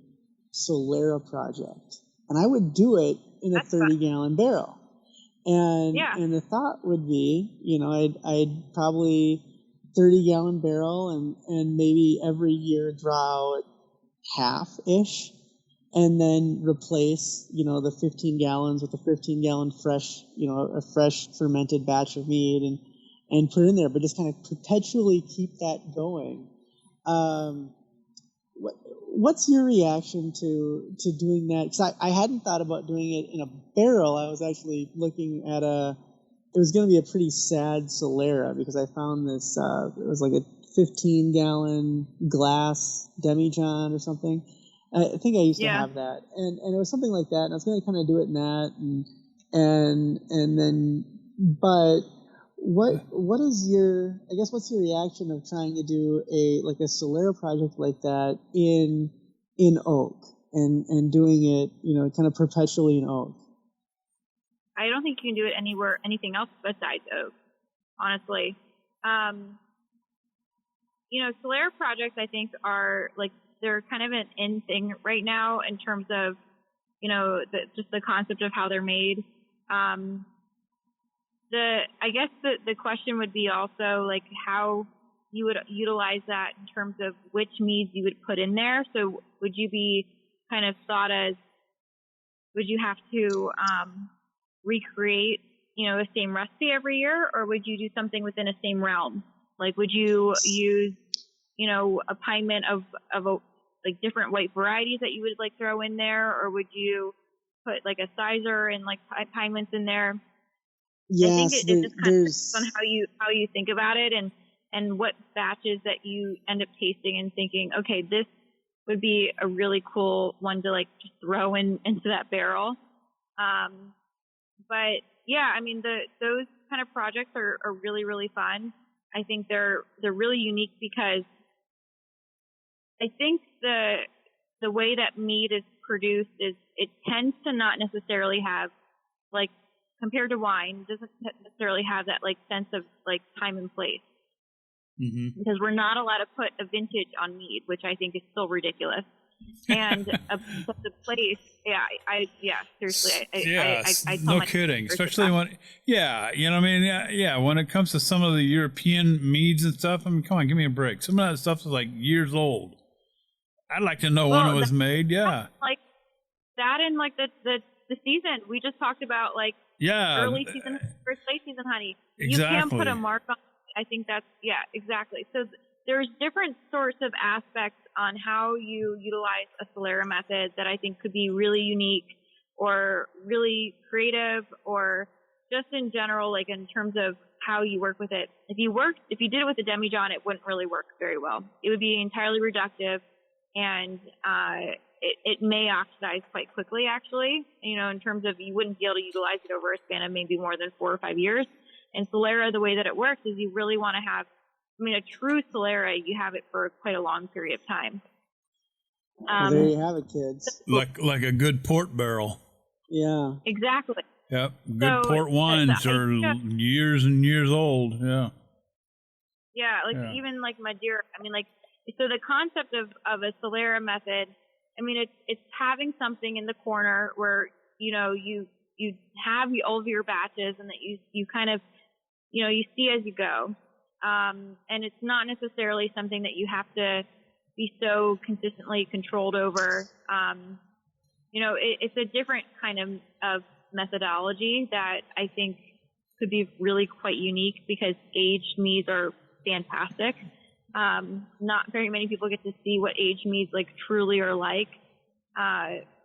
Solera project, and I would do it in a 30-gallon barrel. And the thought would be, I'd probably 30-gallon barrel and maybe every year draw out half-ish, and then replace, the 15 gallons with a 15-gallon fresh, a fresh fermented batch of mead and put it in there, but just kind of perpetually keep that going. What's your reaction to doing that? Because I hadn't thought about doing it in a barrel. I was actually looking at it was going to be a pretty sad Solera, because I found this, it was like a 15-gallon glass demijohn or something. I think I used to Yeah. have that, and it was something like that, and I was going to kind of do it in that, and then, but what is your, I guess, what's your reaction of trying to do a Solera project like that in oak and doing it, kind of perpetually in oak? I don't think you can do it anything else besides oak, honestly. Solera projects, I think, are like, they're kind of an in thing right now in terms of, just the concept of how they're made. I guess the question would be also like how you would utilize that in terms of which meads you would put in there. So would you be kind of thought as, would you have to recreate, the same recipe every year, or would you do something within a same realm? Like, would you use, a piment of like different white varieties that you would like throw in there, or would you put like a sizer and like piments in there? Yes, I think it just kind of depends on how you think about it and what batches that you end up tasting and thinking, okay, this would be a really cool one to like just throw into that barrel. But yeah, I mean, those kind of projects are really, really fun. I think they're really unique because I think the way that mead is produced is it tends to not necessarily have, like, compared to wine, doesn't necessarily have that like sense of like time and place. Mm-hmm. Because we're not allowed to put a vintage on mead, which I think is still ridiculous. And the place, seriously, I no kidding. Especially when, when it comes to some of the European meads and stuff. I mean, come on, give me a break. Some of that stuff is like years old. I'd like to know when it was made. Yeah, like that, and like the season we just talked about, like early season versus late season honey. Exactly. You can't put a mark on. I think that's exactly. So there's different sorts of aspects on how you utilize a Solera method that I think could be really unique or really creative, or just in general, like in terms of how you work with it. If you did it with a demijohn, it wouldn't really work very well. It would be entirely reductive, and it may oxidize quite quickly, actually, in terms of you wouldn't be able to utilize it over a span of maybe more than 4 or 5 years. And Solera, the way that it works is you really want to have, a true Solera, you have it for quite a long period of time. Well, there you have it, kids. Like a good port barrel. Yeah. Exactly. Yep. Good port wines are years and years old. Yeah. Yeah, even like Madeira. So the concept of a Solera method, it's having something in the corner where, you have all of your batches, and that you kind of, you see as you go. And it's not necessarily something that you have to be so consistently controlled over. It's a different kind of methodology that I think could be really quite unique, because aged meads are fantastic. Not very many people get to see what aged meads like truly are like,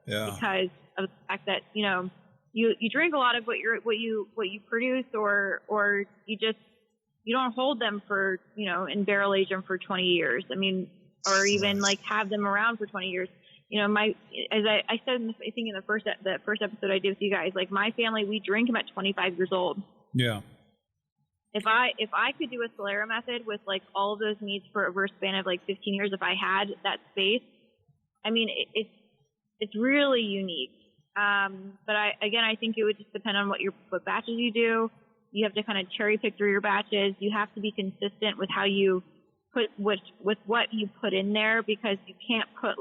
because of the fact that you drink a lot of what you produce, or you don't hold them for and barrel age them for 20 years. Or even like have them around for 20 years. As I said in the first episode I did with you guys, like my family, we drink them at 25 years old. Yeah. If I could do a Solera method with like all of those meads for over a span of like 15 years, if I had that space, it's really unique. But I think it would just depend on what batches you do. You have to kind of cherry pick through your batches. You have to be consistent with how you put with what you put in there, because you can't put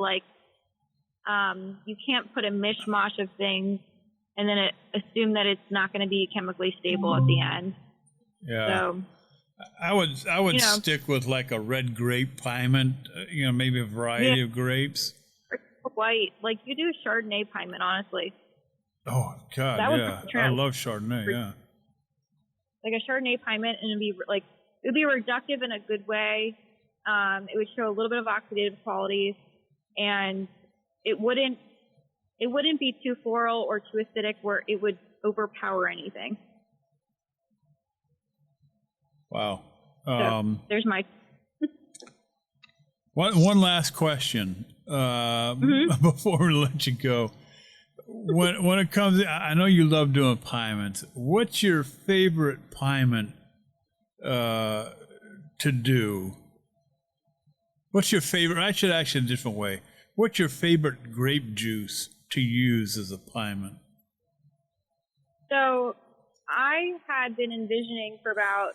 a mishmash of things and then assume that it's not going to be chemically stable at the end. Yeah. So, I would stick with like a red grape piment, maybe a variety of grapes. Or white, like you do a Chardonnay piment, honestly. Oh God, I love Chardonnay. Yeah. Like a Chardonnay piment, and it would be reductive in a good way. It would show a little bit of oxidative qualities, and it wouldn't be too floral or too acidic where it would overpower anything. Wow. So there's my one last question. before we let you go. When it comes, I know you love doing piements. What's your favorite piement to do? What's your favorite? I should ask you a different way. What's your favorite grape juice to use as a piment? So I had been envisioning for about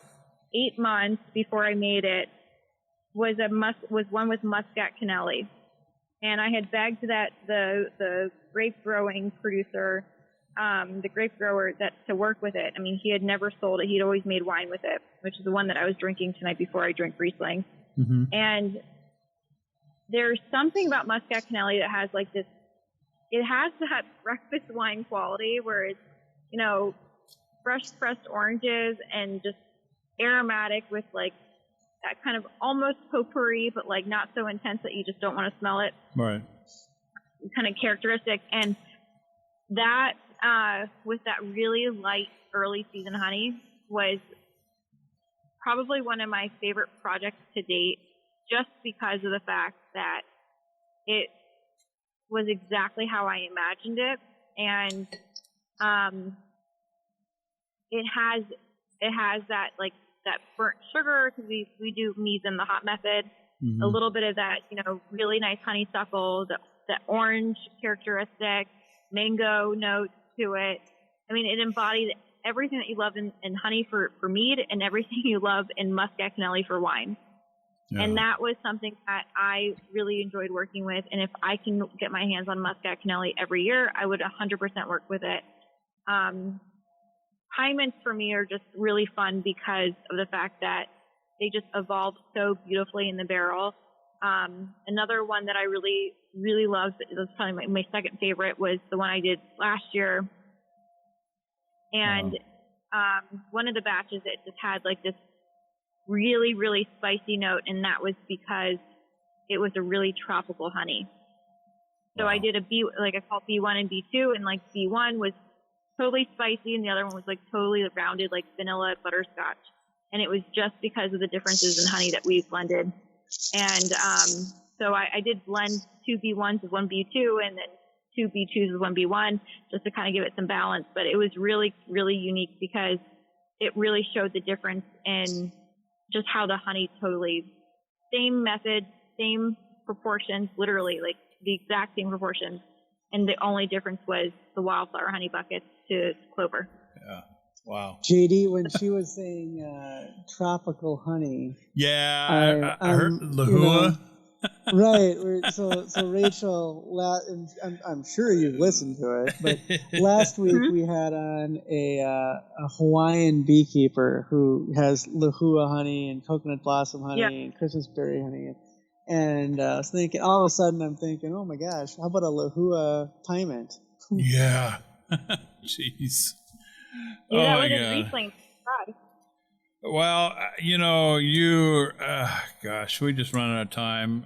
8 months before I made it was one with Muscat Canelli, and I had begged that the grape growing producer, the grape grower, that to work with it. I mean, he had never sold it; he'd always made wine with it, which is the one that I was drinking tonight before I drank Riesling. Mm-hmm. And there's something about Muscat Canelli that has like this. It has that breakfast wine quality where it's, you know, fresh pressed oranges and just aromatic with like that kind of almost potpourri, but like not so intense that you just don't want to smell it. Right. Kind of characteristic. And that, with that really light early season honey was probably one of my favorite projects to date, just because of the fact that it was exactly how I imagined it. And, it has that like that burnt sugar, because we do meads in the hot method. Mm-hmm. A little bit of that, you know, really nice honeysuckle, that orange characteristic, mango notes to it. I mean, it embodied everything that you love in honey for mead and everything you love in Muscat Canelli for wine. Yeah. And that was something that I really enjoyed working with. And if I can get my hands on Muscat Canelli every year, I would 100% work with it. Piements for me are just really fun because of the fact that they just evolve so beautifully in the barrel. Another one that I really, really loved, it was probably my second favorite, was the one I did last year. And one of the batches, it just had like this really, really spicy note, and that was because it was a really tropical honey. So I did I called B1 and B2, and like B1 was totally spicy, and the other one was like totally rounded, like vanilla butterscotch. And it was just because of the differences in honey that we blended. And so I did blend 2 B1s with 1 B2, and then 2 B2s with 1 B1, just to kind of give it some balance. But it was really, really unique because it really showed the difference in just how the honey totally, same method, same proportions, literally like the exact same proportions. And the only difference was the wildflower honey buckets to clover. Yeah. Wow. JD, when she was saying tropical honey. Yeah, I heard Lahua. Right. So Rachel, I'm sure you've listened to it, but last week we had on a Hawaiian beekeeper who has Lahua honey and coconut blossom honey and Christmas berry honey. And I was thinking, all of a sudden I'm thinking, oh my gosh, how about a Lahua piment? Yeah. Jeez. Yeah, that was a Riesling. Well, you know, gosh, we just run out of time.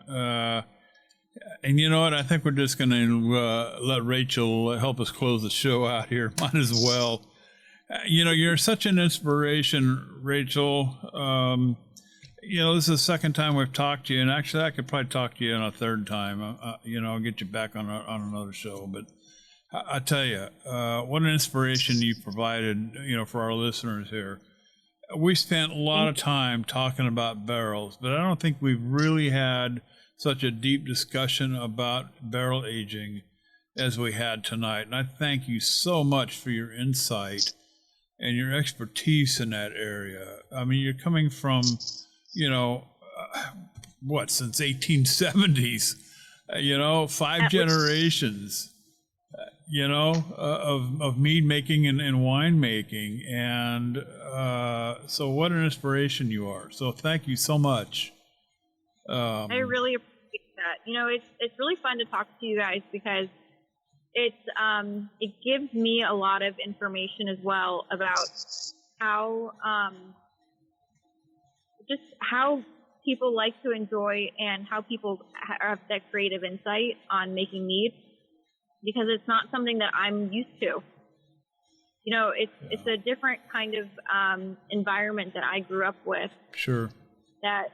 And you know what? I think we're just going to let Rachel help us close the show out here. Might as well. You know, you're such an inspiration, Rachel. You know, this is the second time we've talked to you, and actually I could probably talk to you on a third time. You know, I'll get you back on another show. But I tell you, what an inspiration you provided, you know, for our listeners here. We spent a lot of time talking about barrels, but I don't think we've really had such a deep discussion about barrel aging as we had tonight. And I thank you so much for your insight and your expertise in that area. I mean, you're coming from, you know, since 1870s, you know, 5 generations. You know, of mead making and wine making. And so what an inspiration you are. So thank you so much. I really appreciate that. You know, it's really fun to talk to you guys because it gives me a lot of information as well about how just how people like to enjoy and how people have that creative insight on making mead. Because it's not something that I'm used to. You know, it's a different kind of environment that I grew up with. Sure. That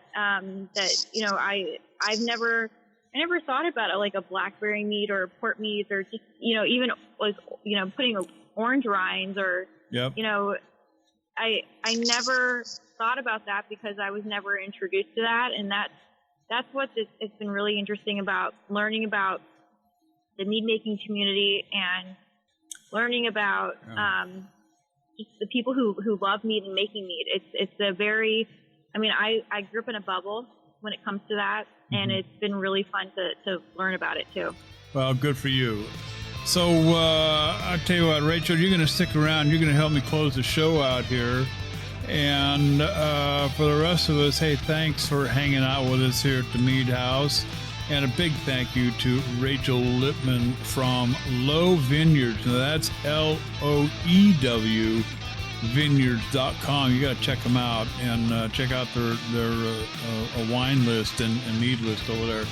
you know, I've never never thought about it like a blackberry mead or port mead, or just, even was, putting orange rinds or, Yep. I never thought about that because I was never introduced to that. And that's what it's been really interesting about learning about the mead making community and learning about, just the people who love mead and making mead. It's a very, I grew up in a bubble when it comes to that, and it's been really fun to learn about it too. Well, good for you. So I'll tell you what, Rachel, you're going to stick around. You're going to help me close the show out here. And for the rest of us, hey, thanks for hanging out with us here at the Mead House. And a big thank you to Rachel Lippmann from Low Vineyards. Now that's LOEW vineyards.com. You got to check them out and check out their wine list and mead list over there.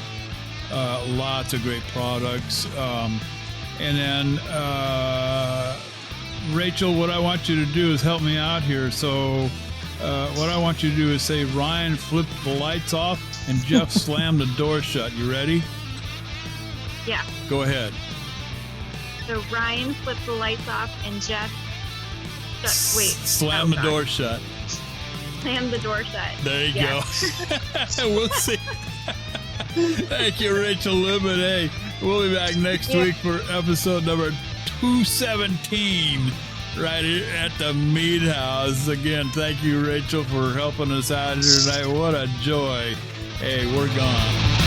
Lots of great products. And then Rachel, what I want you to do is help me out here. So what I want you to do is say, Ryan flipped the lights off and Jeff slammed the door shut. You ready? Yeah. Go ahead. So Ryan flipped the lights off and Jeff slam the door shut. Slam the door shut. There you go. We'll see. Thank you, Rachel Lippmann. Hey, we'll be back next week for episode number 217 right here at the Mead House. Again, thank you, Rachel, for helping us out here tonight. What a joy. Hey, we're gone.